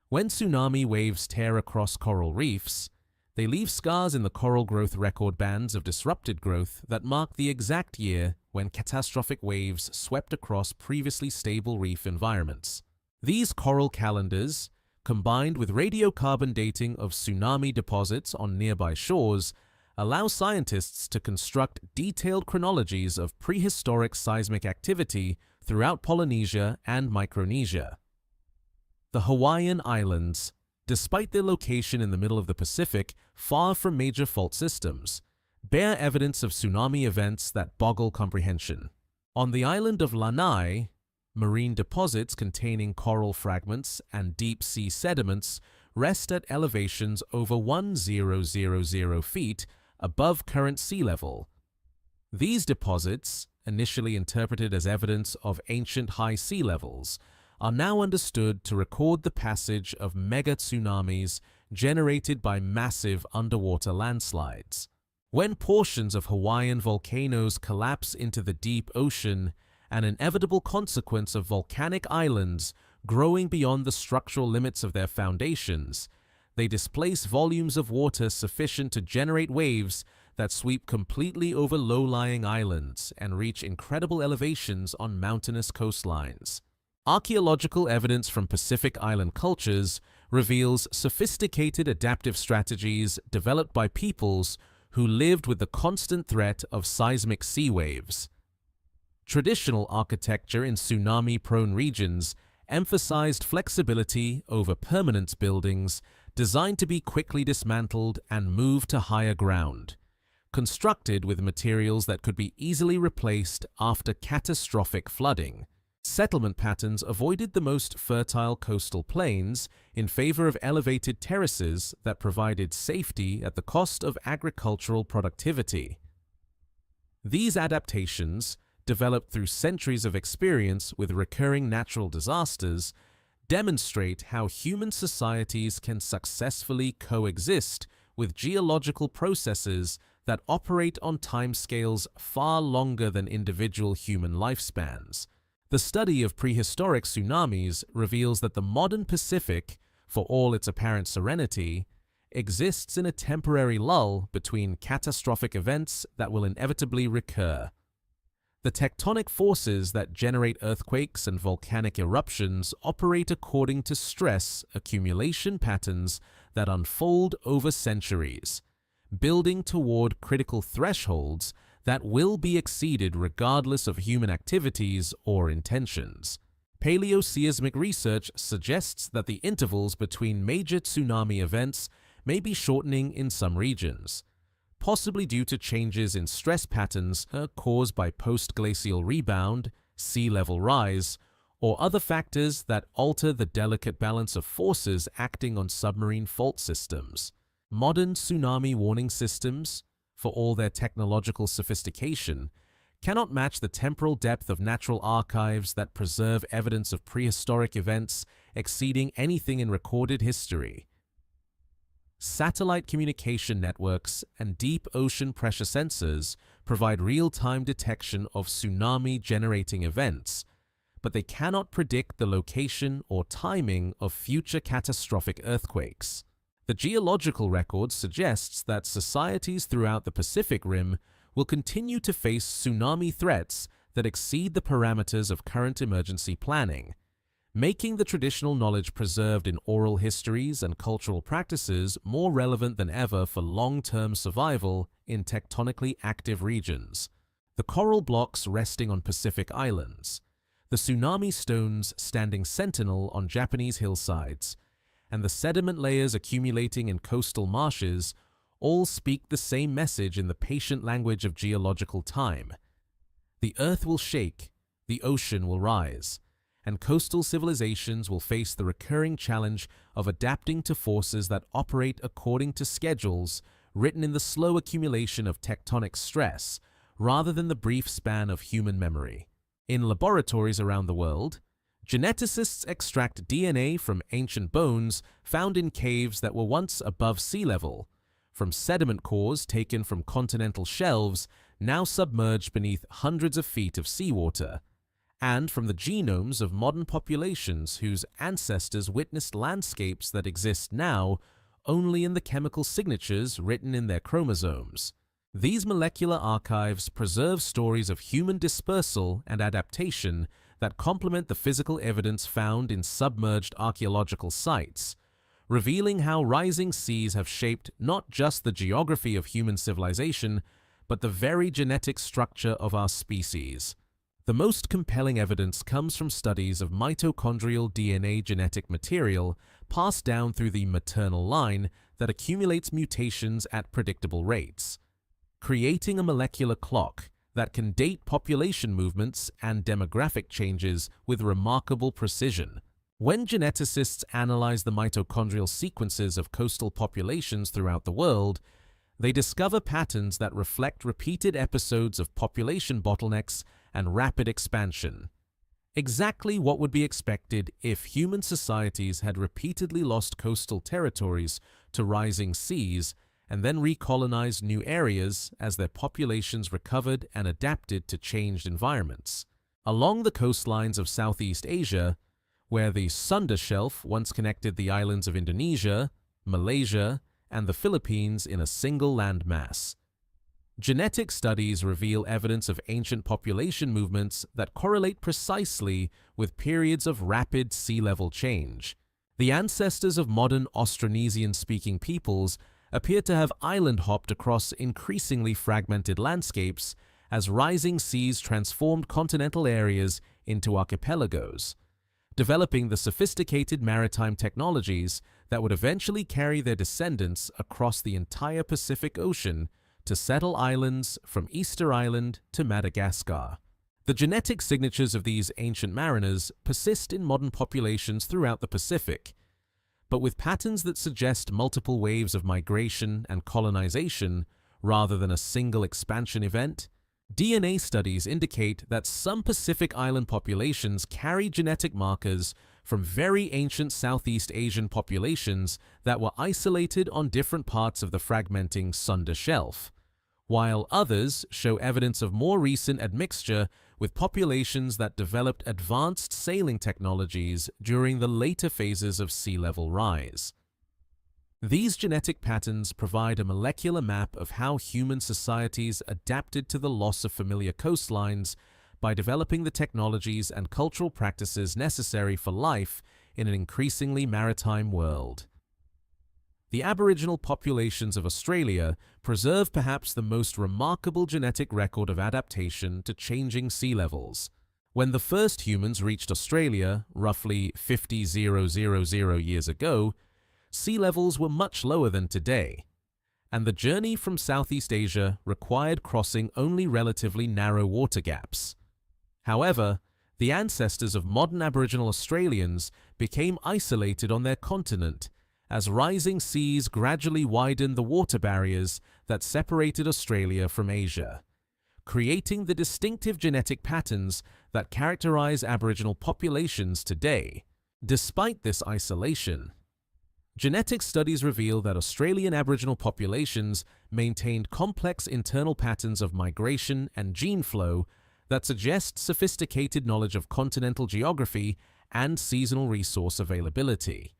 When tsunami waves tear across coral reefs, they leave scars in the coral growth record bands of disrupted growth that mark the exact year when catastrophic waves swept across previously stable reef environments. These coral calendars, combined with radiocarbon dating of tsunami deposits on nearby shores, allow scientists to construct detailed chronologies of prehistoric seismic activity throughout Polynesia and Micronesia. The Hawaiian Islands, despite their location in the middle of the Pacific, far from major fault systems, bear evidence of tsunami events that boggle comprehension. On the island of Lanai, marine deposits containing coral fragments and deep-sea sediments rest at elevations over 1,000 feet above current sea level. These deposits, initially interpreted as evidence of ancient high sea levels, are now understood to record the passage of mega-tsunamis generated by massive underwater landslides. When portions of Hawaiian volcanoes collapse into the deep ocean, an inevitable consequence of volcanic islands growing beyond the structural limits of their foundations, they displace volumes of water sufficient to generate waves that sweep completely over low-lying islands and reach incredible elevations on mountainous coastlines. Archaeological evidence from Pacific Island cultures reveals sophisticated adaptive strategies developed by peoples who lived with the constant threat of seismic sea waves. Traditional architecture in tsunami-prone regions emphasized flexibility over permanent buildings designed to be quickly dismantled and moved to higher ground, constructed with materials that could be easily replaced after catastrophic flooding. Settlement patterns avoided the most fertile coastal plains in favor of elevated terraces that provided safety at the cost of agricultural productivity. These adaptations, developed through centuries of experience with recurring natural disasters, demonstrate how human societies can successfully coexist with geological processes that operate on timescales far longer than individual human lifespans. The study of prehistoric tsunamis reveals that the modern Pacific, for all its apparent serenity, exists in a temporary lull between catastrophic events that will inevitably recur. The tectonic forces that generate earthquakes and volcanic eruptions operate according to stress accumulation patterns that unfold over centuries, building toward critical thresholds that will be exceeded regardless of human activities or intentions. Paleoseismic research suggests that the intervals between major tsunami events may be shortening in some regions, possibly due to changes in stress patterns caused by post-glacial rebound, sea level rise, or other factors that alter the delicate balance of forces acting on submarine fault systems. Modern tsunami warning systems, for all their technological sophistication, cannot match the temporal depth of natural archives that preserve evidence of prehistoric events exceeding anything in recorded history. Satellite communication networks and deep ocean pressure sensors provide real-time detection of tsunami-generating events, but they cannot predict the location or timing of future catastrophic earthquakes. The geological record suggests that societies throughout the Pacific Rim will continue to face tsunami threats that exceed the parameters of current emergency planning, making the traditional knowledge preserved in oral histories and cultural practices more relevant than ever for long-term survival in tectonically active regions. The coral blocks resting on Pacific islands, the tsunami stones standing sentinel on Japanese hillsides, and the sediment layers accumulating in coastal marshes all speak the same message in the patient language of geological time. The earth will shake, the ocean will rise, and coastal civilizations will face the recurring challenge of adapting to forces that operate according to schedules written in the slow accumulation of tectonic stress rather than the brief span of human memory. In laboratories around the world, geneticists extract DNA from ancient bones found in caves that were once above sea level, from sediment cores taken from continental shelves now submerged beneath hundreds of feet of seawater, and from the genomes of modern populations whose ancestors witnessed landscapes that exist now only in the chemical signatures written in their chromosomes. These molecular archives preserve stories of human dispersal and adaptation that complement the physical evidence found in submerged archaeological sites, revealing how rising seas have shaped not just the geography of human civilization, but the very genetic structure of our species. The most compelling evidence comes from studies of mitochondrial DNA genetic material passed down through the maternal line that accumulates mutations at predictable rates, creating a molecular clock that can date population movements and demographic changes with remarkable precision. When geneticists analyze the mitochondrial sequences of coastal populations throughout the world, they discover patterns that reflect repeated episodes of population bottlenecks and rapid expansion. Exactly what would be expected if human societies had repeatedly lost coastal territories to rising seas and then recolonized new areas as their populations recovered and adapted to changed environments. Along the coastlines of Southeast Asia, where the Sunda Shelf once connected the islands of Indonesia, Malaysia, and the Philippines in a single landmass, Genetic studies reveal evidence of ancient population movements that correlate precisely with periods of rapid sea level change. The ancestors of modern Austronesian-speaking peoples appear to have island-hopped across increasingly fragmented landscapes as rising seas transformed continental areas into archipelagos, developing the sophisticated maritime technologies that would eventually carry their descendants across the entire Pacific Ocean to settle islands from Easter Island to Madagascar. The genetic signatures of these ancient mariners persist in modern populations throughout the Pacific, but with patterns that suggest multiple waves of migration and colonization rather than a single expansion event. DNA studies indicate that some Pacific Island populations carry genetic markers from very ancient Southeast Asian populations that were isolated on different parts of the fragmenting Sunda Shelf, while others show evidence of more recent admixture with populations that developed advanced sailing technologies during the later phases of sea level rise. These genetic patterns provide a molecular map of how human societies adapted to the loss of familiar coastlines by developing the technologies and cultural practices necessary for life in an increasingly maritime world. The Aboriginal populations of Australia preserve perhaps the most remarkable genetic record of adaptation to changing sea levels. When the first humans reached Australia, roughly 50,000 years ago, sea levels were much lower than today, and the journey from Southeast Asia required crossing only relatively narrow water gaps. However, the ancestors of modern Aboriginal Australians became isolated on their continent as rising seas gradually widened the water barriers that separated Australia from Asia, creating the distinctive genetic patterns that characterize Aboriginal populations today. Despite this isolation, genetic studies reveal that Australian Aboriginal populations maintained complex internal patterns of migration and gene flow that suggest sophisticated knowledge of continental geography and seasonal resource availability.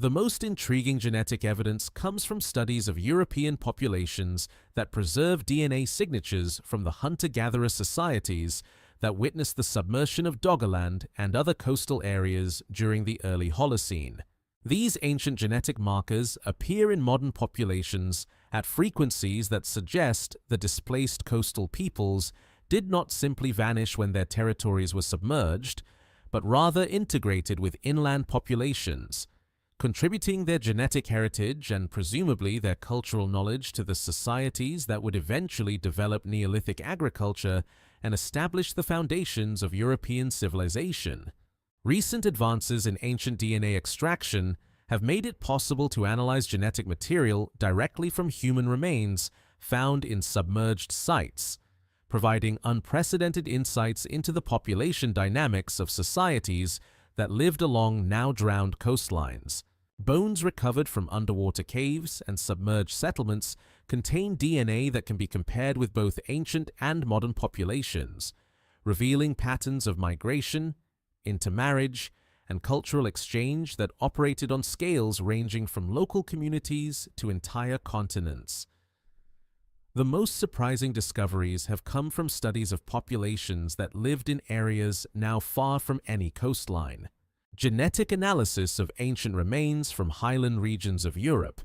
The most intriguing genetic evidence comes from studies of European populations that preserve DNA signatures from the hunter-gatherer societies that witnessed the submersion of Doggerland and other coastal areas during the early Holocene. These ancient genetic markers appear in modern populations at frequencies that suggest the displaced coastal peoples did not simply vanish when their territories were submerged, but rather integrated with inland populations, contributing their genetic heritage and presumably their cultural knowledge to the societies that would eventually develop Neolithic agriculture and establish the foundations of European civilization. Recent advances in ancient DNA extraction have made it possible to analyze genetic material directly from human remains found in submerged sites, providing unprecedented insights into the population dynamics of societies that lived along now-drowned coastlines. Bones recovered from underwater caves and submerged settlements contain DNA that can be compared with both ancient and modern populations, revealing patterns of migration, intermarriage, and cultural exchange that operated on scales ranging from local communities to entire continents. The most surprising discoveries have come from studies of populations that lived in areas now far from any coastline. Genetic analysis of ancient remains from highland regions of Europe,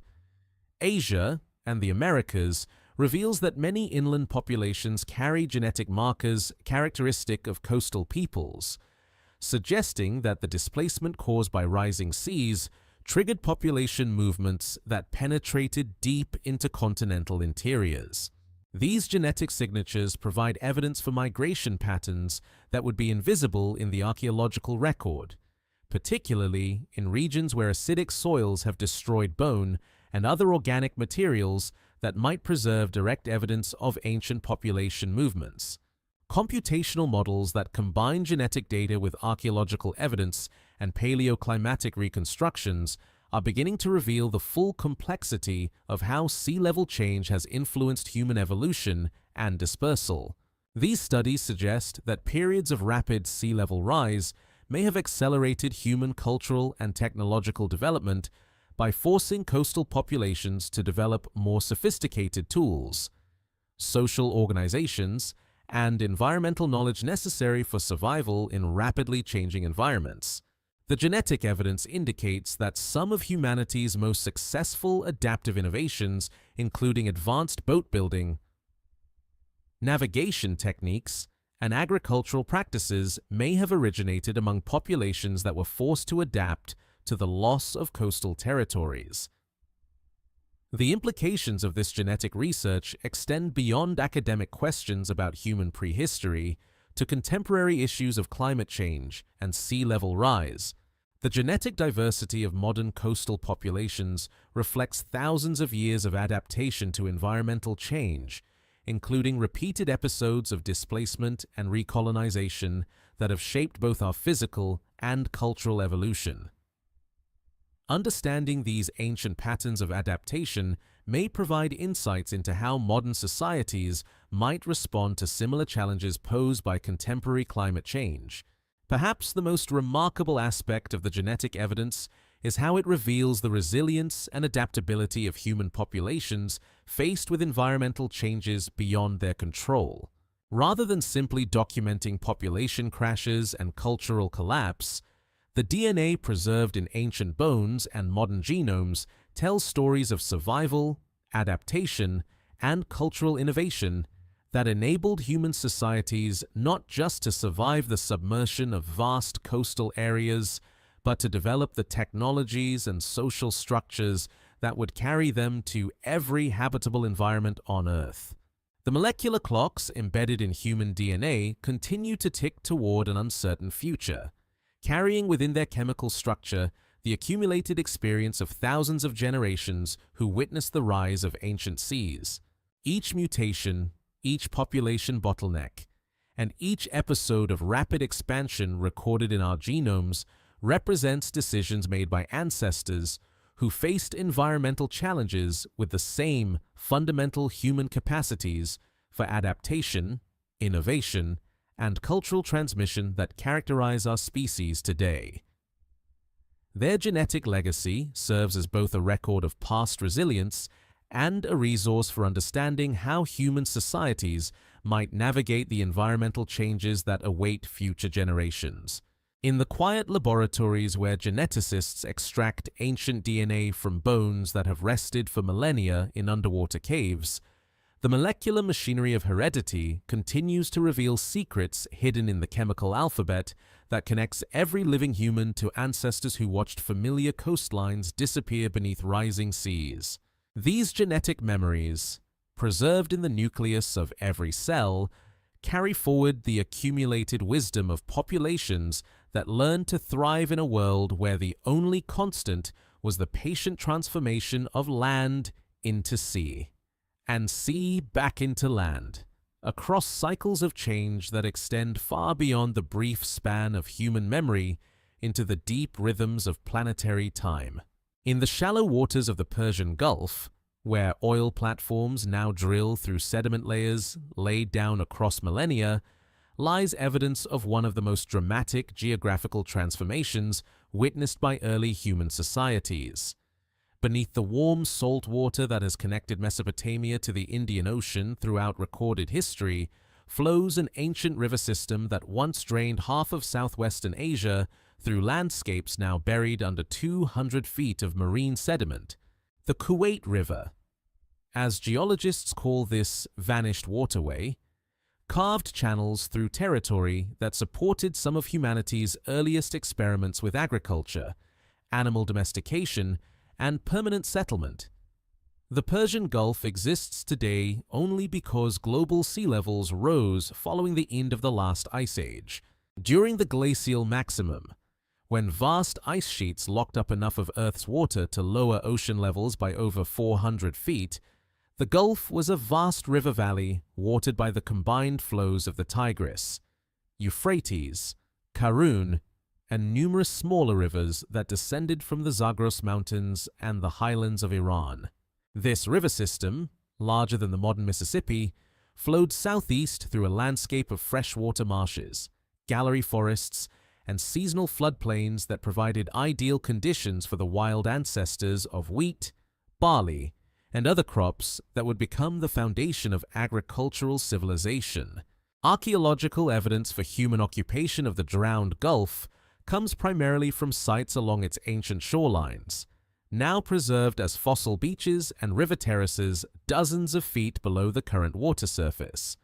Asia, and the Americas reveals that many inland populations carry genetic markers characteristic of coastal peoples, suggesting that the displacement caused by rising seas triggered population movements that penetrated deep into continental interiors. These genetic signatures provide evidence for migration patterns that would be invisible in the archaeological record, particularly in regions where acidic soils have destroyed bone and other organic materials that might preserve direct evidence of ancient population movements. Computational models that combine genetic data with archaeological evidence and paleoclimatic reconstructions are beginning to reveal the full complexity of how sea level change has influenced human evolution and dispersal. These studies suggest that periods of rapid sea level rise may have accelerated human cultural and technological development by forcing coastal populations to develop more sophisticated tools, social organizations, and environmental knowledge necessary for survival in rapidly changing environments. The genetic evidence indicates that some of humanity's most successful adaptive innovations, including advanced boat building, navigation techniques, and agricultural practices, may have originated among populations that were forced to adapt to the loss of coastal territories. The implications of this genetic research extend beyond academic questions about human prehistory to contemporary issues of climate change and sea level rise. The genetic diversity of modern coastal populations reflects thousands of years of adaptation to environmental change, including repeated episodes of displacement and recolonization that have shaped both our physical and cultural evolution. Understanding these ancient patterns of adaptation may provide insights into how modern societies might respond to similar challenges posed by contemporary climate change. Perhaps the most remarkable aspect of the genetic evidence is how it reveals the resilience and adaptability of human populations faced with environmental changes beyond their control. Rather than simply documenting population crashes and cultural collapse, the DNA preserved in ancient bones and modern genomes tells stories of survival, adaptation, and cultural innovation that enabled human societies not just to survive the submersion of vast coastal areas, but to develop the technologies and social structures that would carry them to every habitable environment on Earth. The molecular clocks embedded in human DNA continue to tick toward an uncertain future, carrying within their chemical structure the accumulated experience of thousands of generations who witnessed the rise of ancient seas. Each mutation, each population bottleneck, and each episode of rapid expansion recorded in our genomes represents decisions made by ancestors who faced environmental challenges with the same fundamental human capacities for adaptation, innovation, and cultural transmission that characterize our species today. Their genetic legacy serves as both a record of past resilience and a resource for understanding how human societies might navigate the environmental changes that await future generations. In the quiet laboratories where geneticists extract ancient DNA from bones that have rested for millennia in underwater caves, the molecular machinery of heredity continues to reveal secrets hidden in the chemical alphabet that connects every living human to ancestors who watched familiar coastlines disappear beneath rising seas. These genetic memories, preserved in the nucleus of every cell, carry forward the accumulated wisdom of populations that learned to thrive in a world where the only constant was the patient transformation of land into sea, and sea back into land, across cycles of change that extend far beyond the brief span of human memory into the deep rhythms of planetary time. In the shallow waters of the Persian Gulf, where oil platforms now drill through sediment layers laid down across millennia, lies evidence of one of the most dramatic geographical transformations witnessed by early human societies. Beneath the warm salt water that has connected Mesopotamia to the Indian Ocean throughout recorded history, flows an ancient river system that once drained half of southwestern Asia through landscapes now buried under 200 feet of marine sediment. The Kuwait River, as geologists call this vanished waterway, carved channels through territory that supported some of humanity's earliest experiments with agriculture, animal domestication, and permanent settlement. The Persian Gulf exists today only because global sea levels rose following the end of the last ice age. During the glacial maximum, when vast ice sheets locked up enough of Earth's water to lower ocean levels by over 400 feet, the Gulf was a vast river valley watered by the combined flows of the Tigris, Euphrates, Karun, and numerous smaller rivers that descended from the Zagros Mountains and the highlands of Iran. This river system, larger than the modern Mississippi, flowed southeast through a landscape of freshwater marshes, gallery forests, and seasonal floodplains that provided ideal conditions for the wild ancestors of wheat, barley, and other crops that would become the foundation of agricultural civilization. Archaeological evidence for human occupation of the drowned Gulf comes primarily from sites along its ancient shorelines, now preserved as fossil beaches and river terraces dozens of feet below the current water surface.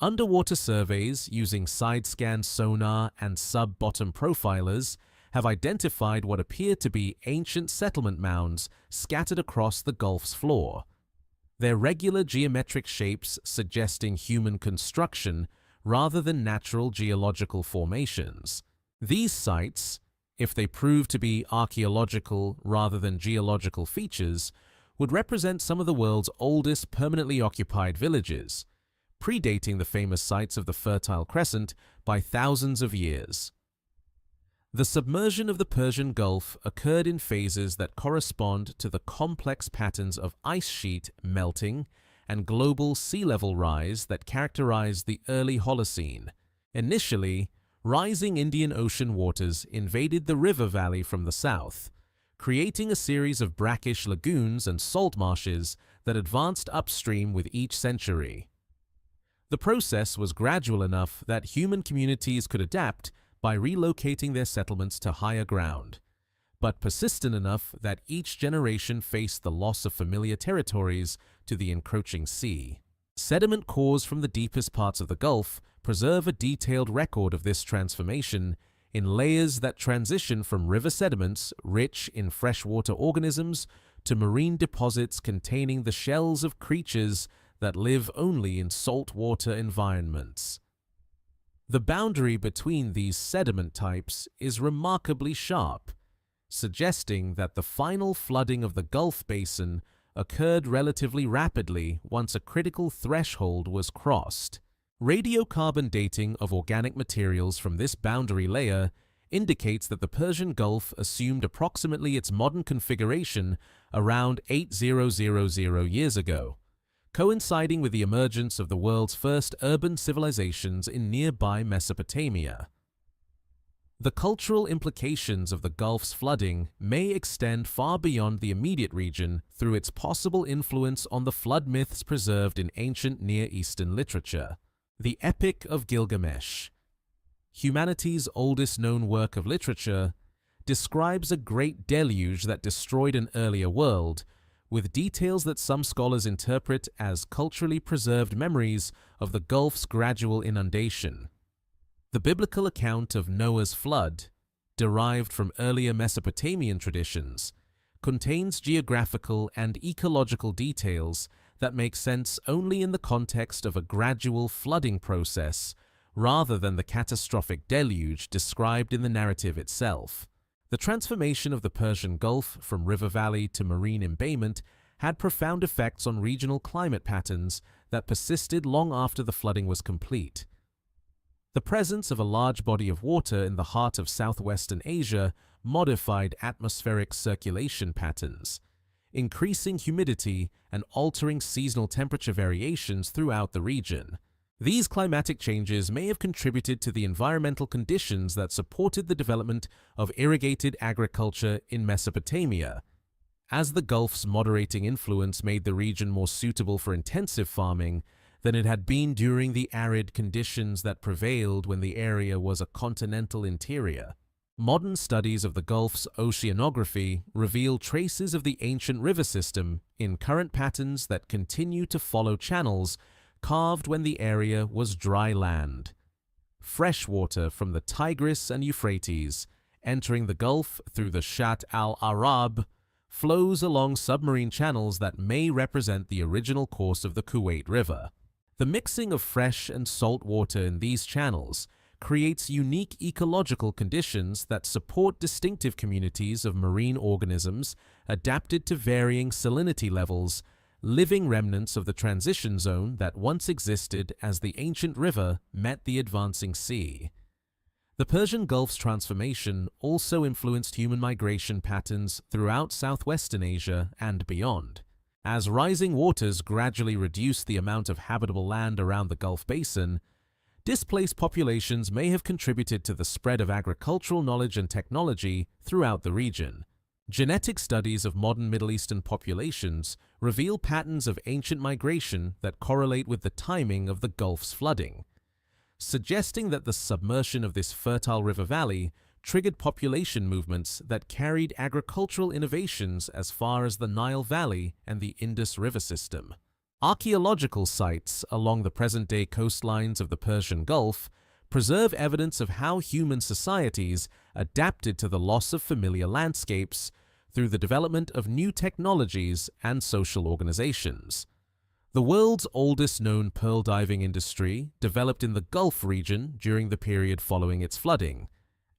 Underwater surveys using side-scan sonar and sub-bottom profilers have identified what appear to be ancient settlement mounds scattered across the Gulf's floor, their regular geometric shapes suggesting human construction rather than natural geological formations. These sites, if they prove to be archaeological rather than geological features, would represent some of the world's oldest permanently occupied villages, predating the famous sites of the Fertile Crescent by thousands of years. The submersion of the Persian Gulf occurred in phases that correspond to the complex patterns of ice sheet melting and global sea level rise that characterized the early Holocene. Initially, rising Indian Ocean waters invaded the river valley from the south, creating a series of brackish lagoons and salt marshes that advanced upstream with each century. The process was gradual enough that human communities could adapt by relocating their settlements to higher ground, but persistent enough that each generation faced the loss of familiar territories to the encroaching sea. Sediment cores from the deepest parts of the Gulf preserve a detailed record of this transformation in layers that transition from river sediments rich in freshwater organisms to marine deposits containing the shells of creatures that live only in saltwater environments. The boundary between these sediment types is remarkably sharp, suggesting that the final flooding of the Gulf Basin occurred relatively rapidly once a critical threshold was crossed. Radiocarbon dating of organic materials from this boundary layer indicates that the Persian Gulf assumed approximately its modern configuration around 8000 years ago, coinciding with the emergence of the world's first urban civilizations in nearby Mesopotamia. The cultural implications of the Gulf's flooding may extend far beyond the immediate region through its possible influence on the flood myths preserved in ancient Near Eastern literature. The Epic of Gilgamesh, humanity's oldest known work of literature, describes a great deluge that destroyed an earlier world, with details that some scholars interpret as culturally preserved memories of the Gulf's gradual inundation. The biblical account of Noah's flood, derived from earlier Mesopotamian traditions, contains geographical and ecological details that make sense only in the context of a gradual flooding process rather than the catastrophic deluge described in the narrative itself. The transformation of the Persian Gulf from river valley to marine embayment had profound effects on regional climate patterns that persisted long after the flooding was complete. The presence of a large body of water in the heart of southwestern Asia modified atmospheric circulation patterns, increasing humidity and altering seasonal temperature variations throughout the region. These climatic changes may have contributed to the environmental conditions that supported the development of irrigated agriculture in Mesopotamia, as the Gulf's moderating influence made the region more suitable for intensive farming than it had been during the arid conditions that prevailed when the area was a continental interior. Modern studies of the Gulf's oceanography reveal traces of the ancient river system in current patterns that continue to follow channels carved when the area was dry land. Fresh water from the Tigris and Euphrates, entering the Gulf through the Shatt al-Arab, flows along submarine channels that may represent the original course of the Kuwait River. The mixing of fresh and salt water in these channels creates unique ecological conditions that support distinctive communities of marine organisms adapted to varying salinity levels, living remnants of the transition zone that once existed as the ancient river met the advancing sea. The Persian Gulf's transformation also influenced human migration patterns throughout southwestern Asia and beyond. As rising waters gradually reduced the amount of habitable land around the Gulf Basin, displaced populations may have contributed to the spread of agricultural knowledge and technology throughout the region. Genetic studies of modern Middle Eastern populations reveal patterns of ancient migration that correlate with the timing of the Gulf's flooding, suggesting that the submersion of this fertile river valley triggered population movements that carried agricultural innovations as far as the Nile Valley and the Indus River system. Archaeological sites along the present-day coastlines of the Persian Gulf preserve evidence of how human societies adapted to the loss of familiar landscapes through the development of new technologies and social organizations. The world's oldest known pearl diving industry developed in the Gulf region during the period following its flooding,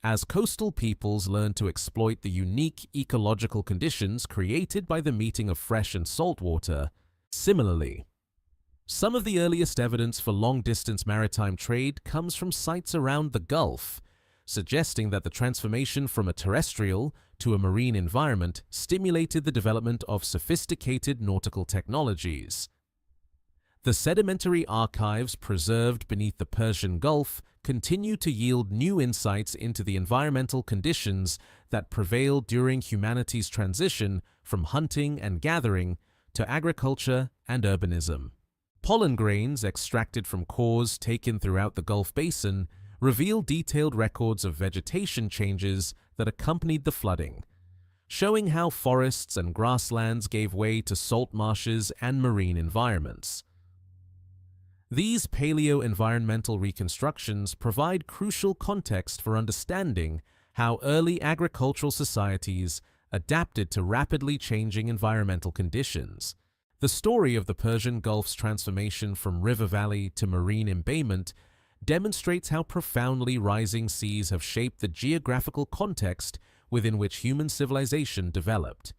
as coastal peoples learned to exploit the unique ecological conditions created by the meeting of fresh and salt water. Similarly, some of the earliest evidence for long-distance maritime trade comes from sites around the Gulf, suggesting that the transformation from a terrestrial to a marine environment stimulated the development of sophisticated nautical technologies. The sedimentary archives preserved beneath the Persian Gulf continue to yield new insights into the environmental conditions that prevailed during humanity's transition from hunting and gathering to agriculture and urbanism. Pollen grains extracted from cores taken throughout the Gulf Basin reveal detailed records of vegetation changes that accompanied the flooding, showing how forests and grasslands gave way to salt marshes and marine environments. These paleo-environmental reconstructions provide crucial context for understanding how early agricultural societies adapted to rapidly changing environmental conditions. The story of the Persian Gulf's transformation from river valley to marine embayment demonstrates how profoundly rising seas have shaped the geographical context within which human civilization developed.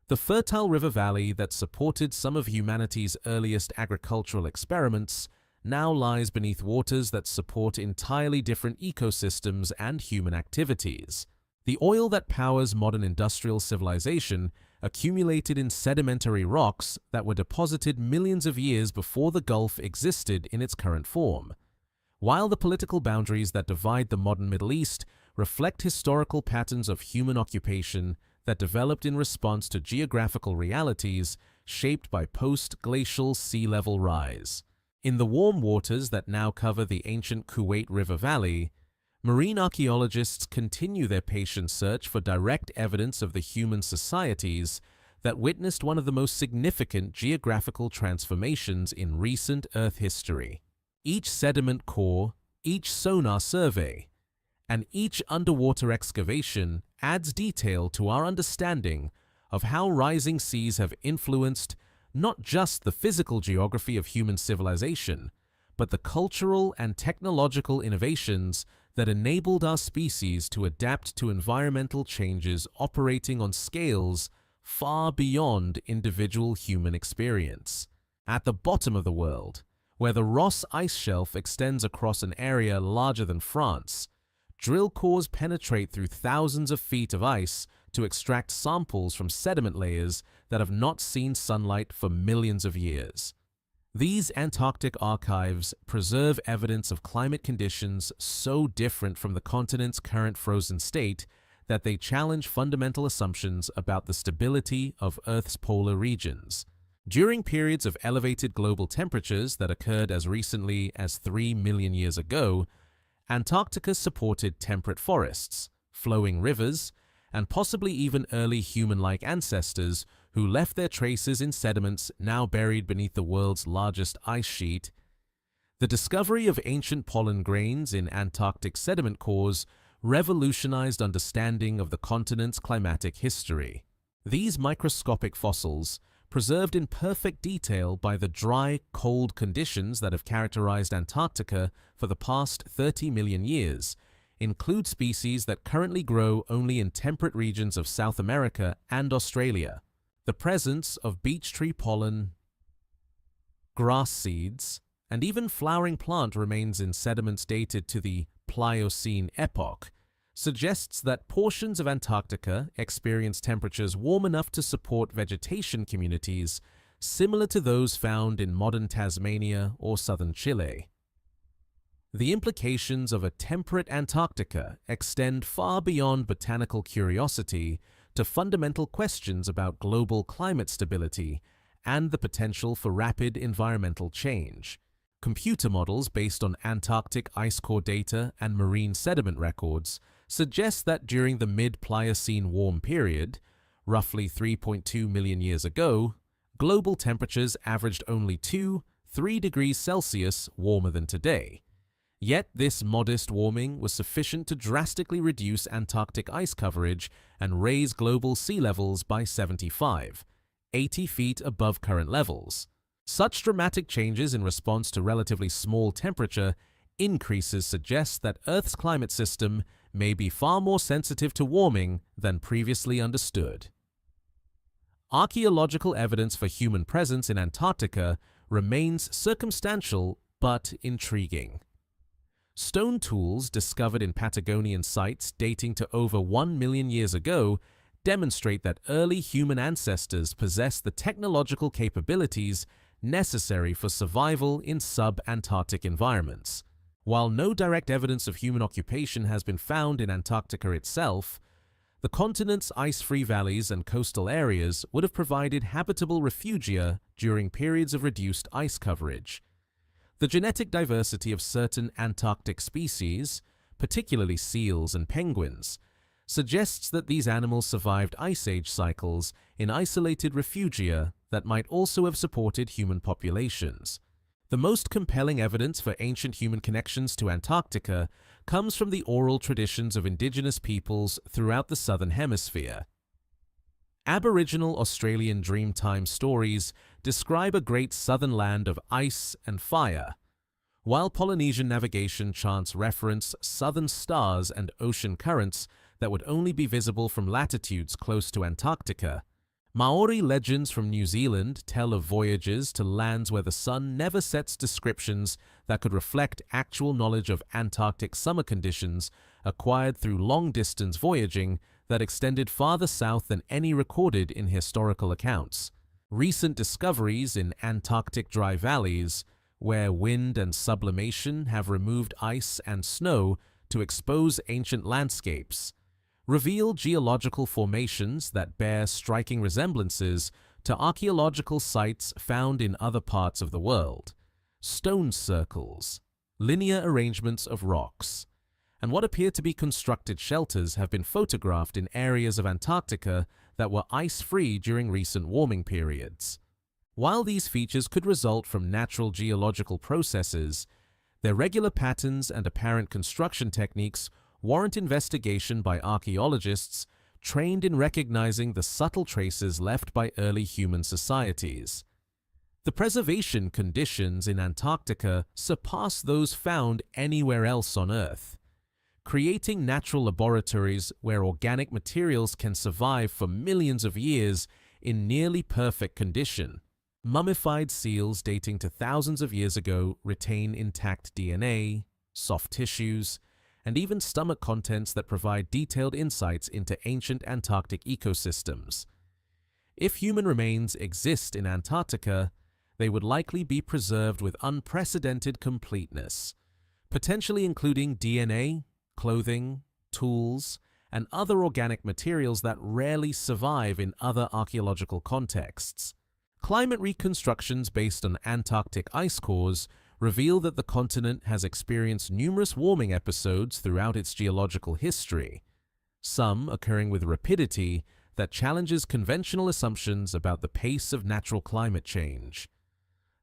The fertile river valley that supported some of humanity's earliest agricultural experiments now lies beneath waters that support entirely different ecosystems and human activities. The oil that powers modern industrial civilization accumulated in sedimentary rocks that were deposited millions of years before the Gulf existed in its current form. While the political boundaries that divide the modern Middle East reflect historical patterns of human occupation that developed in response to geographical realities shaped by post-glacial sea level rise. In the warm waters that now cover the ancient Kuwait River Valley, marine archaeologists continue their patient search for direct evidence of the human societies that witnessed one of the most significant geographical transformations in recent Earth history. Each sediment core, each sonar survey, and each underwater excavation adds detail to our understanding of how rising seas have influenced not just the physical geography of human civilization, but the cultural and technological innovations that enabled our species to adapt to environmental changes operating on scales far beyond individual human experience. At the bottom of the world, where the Ross Ice Shelf extends across an area larger than France, drill cores penetrate through thousands of feet of ice to extract samples from sediment layers that have not seen sunlight for millions of years. These Antarctic archives preserve evidence of climate conditions so different from the continent's current frozen state that they challenge fundamental assumptions about the stability of Earth's polar regions. During periods of elevated global temperatures that occurred as recently as 3 million years ago, Antarctica supported temperate forests, flowing rivers, and possibly even early human-like ancestors who left their traces in sediments now buried beneath the world's largest ice sheet. The discovery of ancient pollen grains in Antarctic sediment cores revolutionized understanding of the continent's climatic history. These microscopic fossils, preserved in perfect detail by the dry, cold conditions that have characterized Antarctica for the past 30 million years, include species that currently grow only in temperate regions of South America and Australia. The presence of beech tree pollen, grass seeds, and even flowering plant remains in sediments dated to the Pliocene epoch, suggests that portions of Antarctica experience temperatures warm enough to support vegetation communities similar to those found in modern Tasmania or southern Chile. The implications of a temperate Antarctica extend far beyond botanical curiosity to fundamental questions about global climate stability and the potential for rapid environmental change. Computer models based on Antarctic ice core data and marine sediment records suggest that during the mid-Pliocene warm period, roughly 3.2 million years ago, global temperatures averaged only 2–3 degrees Celsius warmer than today. Yet this modest warming was sufficient to drastically reduce Antarctic ice coverage and raise global sea levels by 75–80 feet above current levels. Such dramatic changes in response to relatively small temperature increases suggest that Earth's climate system may be far more sensitive to warming than previously understood. Archaeological evidence for human presence in Antarctica remains circumstantial but intriguing. Stone tools discovered in Patagonian sites dating to over 1 million years ago demonstrate that early human ancestors possessed the technological capabilities necessary for survival in sub-Antarctic environments. While no direct evidence of human occupation has been found in Antarctica itself, the continent's ice-free valleys and coastal areas would have provided habitable refugia during periods of reduced ice coverage. The genetic diversity of certain Antarctic species, particularly seals and penguins, suggests that these animals survived ice age cycles in isolated refugia that might also have supported human populations. The most compelling evidence for ancient human connections to Antarctica comes from the oral traditions of indigenous peoples throughout the Southern Hemisphere. Aboriginal Australian Dreamtime stories describe a great southern land of ice and fire, while Polynesian navigation chants reference southern stars and ocean currents that would only be visible from latitudes close to Antarctica. Maori legends from New Zealand tell of voyages to lands where the sun never sets descriptions that could reflect actual knowledge of Antarctic summer conditions acquired through long-distance voyaging that extended farther south than any recorded in historical accounts. Recent discoveries in Antarctic dry valleys, where wind and sublimation have removed ice and snow to expose ancient landscapes, reveal geological formations that bear striking resemblances to archaeological sites found in other parts of the world. Stone circles, linear arrangements of rocks, and what appear to be constructed shelters have been photographed in areas of Antarctica that were ice-free during recent warming periods. While these features could result from natural geological processes, their regular patterns and apparent construction techniques warrant investigation by archaeologists trained in recognizing the subtle traces left by early human societies. The preservation conditions in Antarctica surpass those found anywhere else on Earth, creating natural laboratories where organic materials can survive for millions of years in nearly perfect condition. Mummified seals dating to thousands of years ago retain intact DNA, soft tissues, and even stomach contents that provide detailed insights into ancient Antarctic ecosystems. If human remains exist in Antarctica, they would likely be preserved with unprecedented completeness, potentially including DNA, clothing, tools, and other organic materials that rarely survive in other archaeological contexts. Climate reconstructions based on Antarctic ice cores reveal that the continent has experienced numerous warming episodes throughout its geological history, some occurring with rapidity that challenges conventional assumptions about the pace of natural climate change.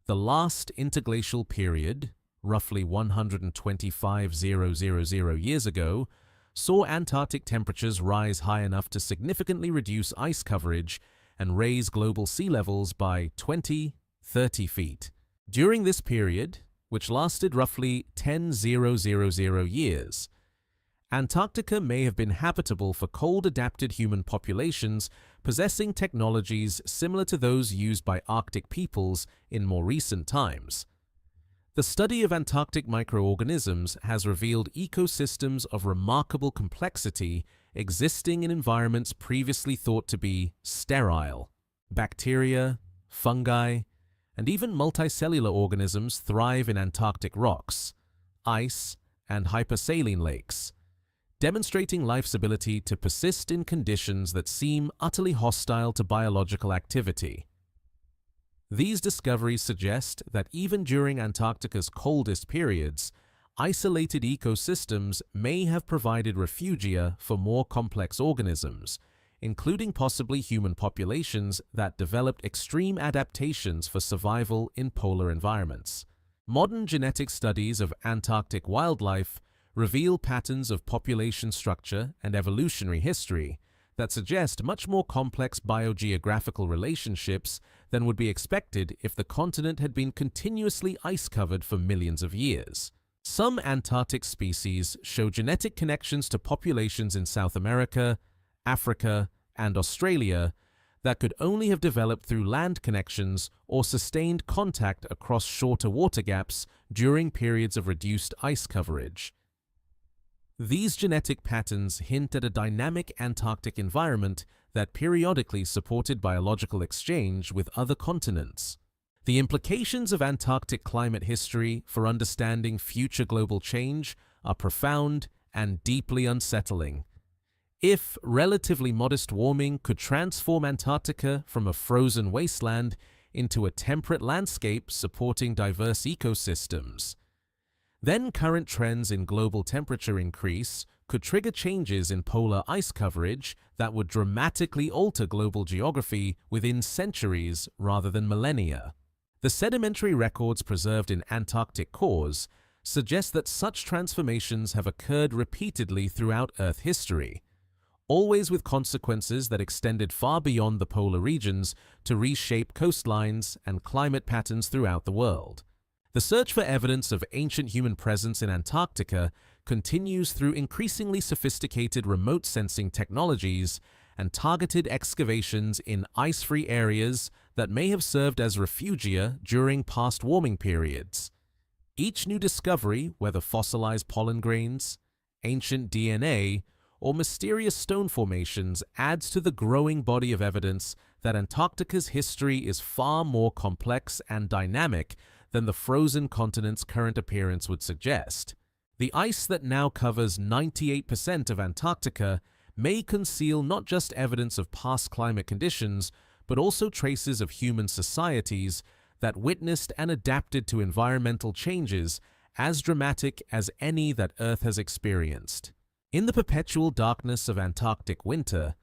The last interglacial period, roughly 125,000 years ago, saw Antarctic temperatures rise high enough to significantly reduce ice coverage and raise global sea levels by 20–30 feet. During this period, which lasted roughly 10,000 years, Antarctica may have been habitable for cold-adapted human populations possessing technologies similar to those used by Arctic peoples in more recent times. The study of Antarctic microorganisms has revealed ecosystems of remarkable complexity existing in environments previously thought to be sterile. Bacteria, fungi, and even multicellular organisms thrive in Antarctic rocks, ice, and hypersaline lakes, demonstrating life's ability to persist in conditions that seem utterly hostile to biological activity. These discoveries suggest that even during Antarctica's coldest periods, isolated ecosystems may have provided refugia for more complex organisms, including possibly human populations that developed extreme adaptations for survival in polar environments. Modern genetic studies of Antarctic wildlife reveal patterns of population structure and evolutionary history that suggest much more complex biogeographical relationships than would be expected if the continent had been continuously ice-covered for millions of years. Some Antarctic species show genetic connections to populations in South America, Africa, and Australia that could only have developed through land connections or sustained contact across shorter water gaps during periods of reduced ice coverage. These genetic patterns hint at a dynamic Antarctic environment that periodically supported biological exchange with other continents. The implications of Antarctic climate history for understanding future global change are profound and deeply unsettling. If relatively modest warming could transform Antarctica from a frozen wasteland into a temperate landscape supporting diverse ecosystems, then current trends in global temperature increase could trigger changes in polar ice coverage that would dramatically alter global geography within centuries rather than millennia. The sedimentary records preserved in Antarctic cores suggest that such transformations have occurred repeatedly throughout Earth history, always with consequences that extended far beyond the polar regions to reshape coastlines and climate patterns throughout the world. The search for evidence of ancient human presence in Antarctica continues through increasingly sophisticated remote sensing technologies and targeted excavations in ice-free areas that may have served as refugia during past warming periods. Each new discovery, whether fossilized pollen grains, ancient DNA, or mysterious stone formations, adds to the growing body of evidence that Antarctica's history is far more complex and dynamic than the frozen continent's current appearance would suggest. The ice that now covers 98% of Antarctica may conceal not just evidence of past climate conditions, but also traces of human societies that witnessed and adapted to environmental changes as dramatic as any that Earth has experienced. In the perpetual darkness of Antarctic winter,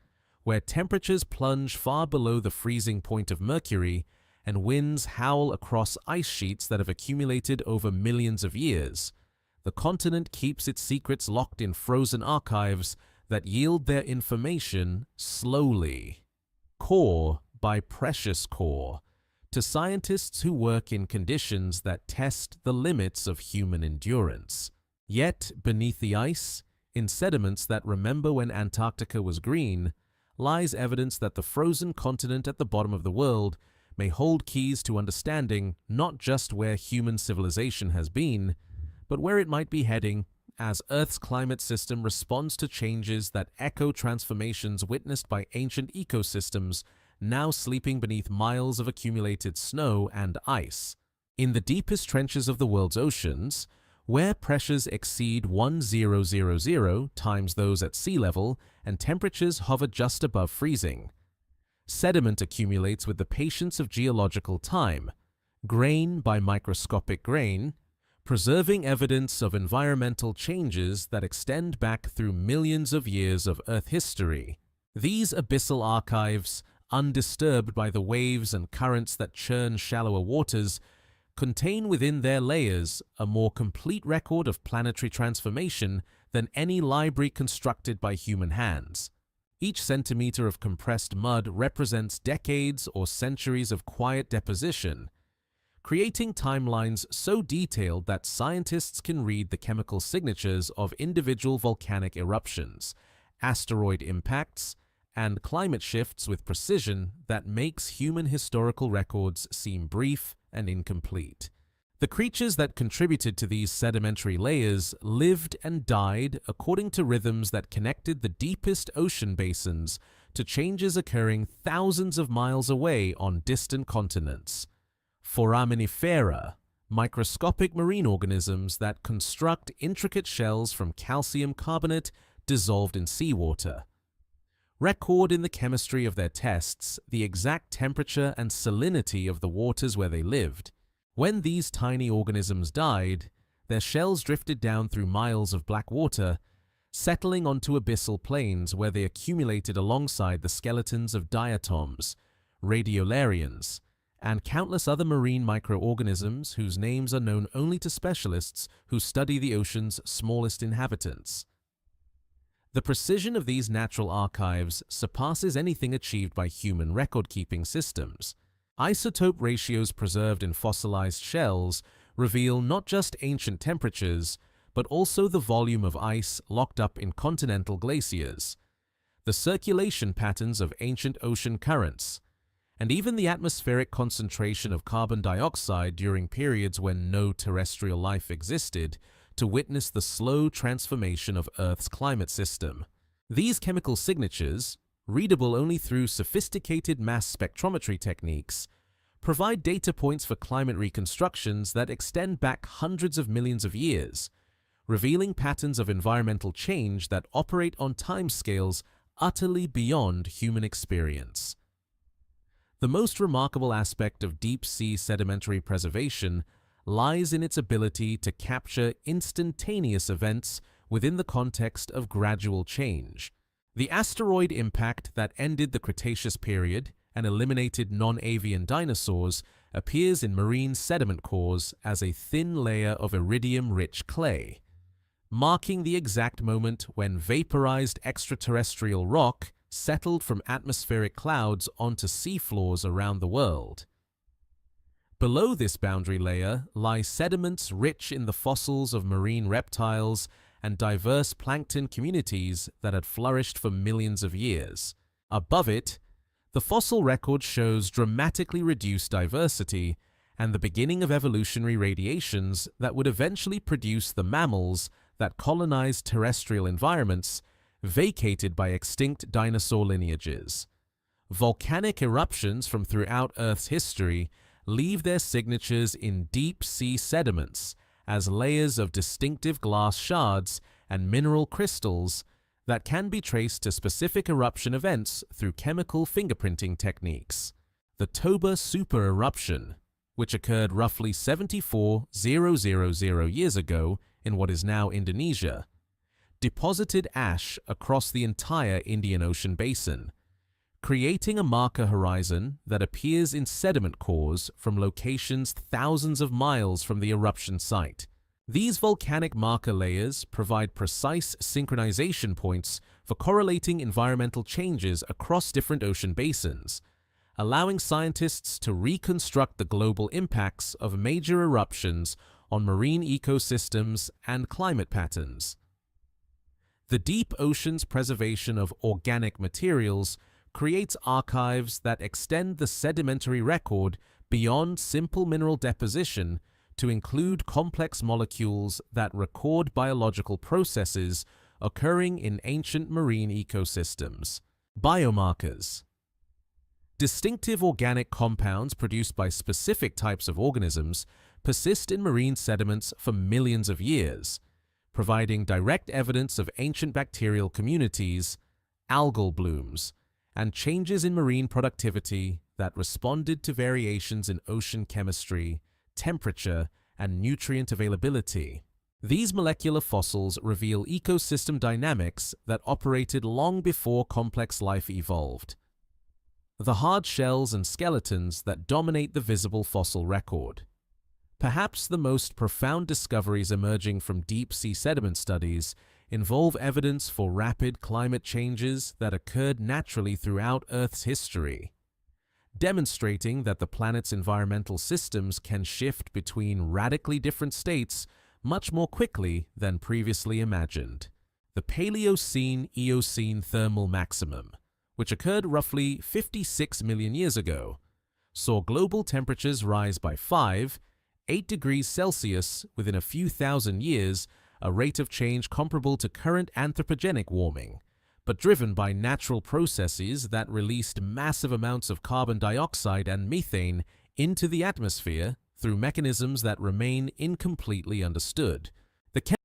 where temperatures plunge far below the freezing point of Mercury and winds howl across ice sheets that have accumulated over millions of years, the continent keeps its secrets locked in frozen archives that yield their information slowly, core by precious core, to scientists who work in conditions that test the limits of human endurance. Yet, beneath the ice, in sediments that remember when Antarctica was green, lies evidence that the frozen continent at the bottom of the world may hold keys to understanding not just where human civilization has been, but where it might be heading as Earth's climate system responds to changes that echo transformations witnessed by ancient ecosystems now sleeping beneath miles of accumulated snow and ice. In the deepest trenches of the world's oceans, where pressures exceed 1000 times those at sea level and temperatures hover just above freezing, sediment accumulates with the patience of geological time, grain by microscopic grain, preserving evidence of environmental changes that extend back through millions of years of Earth history. These abyssal archives, undisturbed by the waves and currents that churn shallower waters, contain within their layers a more complete record of planetary transformation than any library constructed by human hands. Each centimeter of compressed mud represents decades or centuries of quiet deposition, creating timelines so detailed that scientists can read the chemical signatures of individual volcanic eruptions, asteroid impacts, and climate shifts with precision that makes human historical records seem brief and incomplete. The creatures that contributed to these sedimentary layers lived and died according to rhythms that connected the deepest ocean basins to changes occurring thousands of miles away on distant continents. Foraminifera, microscopic marine organisms that construct intricate shells from calcium carbonate dissolved in seawater. Record in the chemistry of their tests the exact temperature and salinity of the waters where they lived. When these tiny organisms died, their shells drifted down through miles of black water, settling onto abyssal plains where they accumulated alongside the skeletons of diatoms, radiolarians, and countless other marine microorganisms whose names are known only to specialists who study the ocean's smallest inhabitants. The precision of these natural archives surpasses anything achieved by human record-keeping systems. Isotope ratios preserved in fossilized shells reveal not just ancient temperatures, but also the volume of ice locked up in continental glaciers, the circulation patterns of ancient ocean currents, and even the atmospheric concentration of carbon dioxide during periods when no terrestrial life existed, to witness the slow transformation of Earth's climate system. These chemical signatures, readable only through sophisticated mass spectrometry techniques, provide data points for climate reconstructions that extend back hundreds of millions of years, revealing patterns of environmental change that operate on timescales utterly beyond human experience. The most remarkable aspect of deep-sea sedimentary preservation lies in its ability to capture instantaneous events within the context of gradual change. The asteroid impact that ended the Cretaceous period and eliminated non-avian dinosaurs appears in marine sediment cores as a thin layer of iridium-rich clay, marking the exact moment when vaporized extraterrestrial rock settled from atmospheric clouds onto seafloors around the world. Below this boundary layer lie sediments rich in the fossils of marine reptiles and diverse plankton communities that had flourished for millions of years. Above it, the fossil record shows dramatically reduced diversity and the beginning of evolutionary radiations that would eventually produce the mammals that colonized terrestrial environments vacated by extinct dinosaur lineages. Volcanic eruptions from throughout Earth's history leave their signatures in deep-sea sediments as layers of distinctive glass shards and mineral crystals that can be traced to specific eruption events through chemical fingerprinting techniques. The Toba supereruption, which occurred roughly 74,000 years ago in what is now Indonesia, deposited ash across the entire Indian Ocean basin, creating a marker horizon that appears in sediment cores from locations thousands of miles from the eruption site. These volcanic marker layers provide precise synchronization points for correlating environmental changes across different ocean basins, allowing scientists to reconstruct the global impacts of major eruptions on marine ecosystems and climate patterns. The deep ocean's preservation of organic materials creates archives that extend the sedimentary record beyond simple mineral deposition to include complex molecules that record biological processes occurring in ancient marine ecosystems. Biomarkers. Distinctive organic compounds produced by specific types of organisms persist in marine sediments for millions of years, providing direct evidence of ancient bacterial communities, algal blooms, and changes in marine productivity that responded to variations in ocean chemistry, temperature, and nutrient availability. These molecular fossils reveal ecosystem dynamics that operated long before complex life evolved. The hard shells and skeletons that dominate the visible fossil record. Perhaps the most profound discoveries emerging from deep-sea sediment studies involve evidence for rapid climate changes that occurred naturally throughout Earth's history, demonstrating that the planet's environmental systems can shift between radically different states much more quickly than previously imagined. The Paleocene-Eocene thermal maximum, which occurred roughly 56 million years ago, saw global temperatures rise by 8 degrees Celsius within a few thousand years, a rate of change comparable to current anthropogenic warming, but driven by natural processes that released massive amounts of carbon dioxide and methane into the atmosphere through mechanisms that remain incompletely understood. The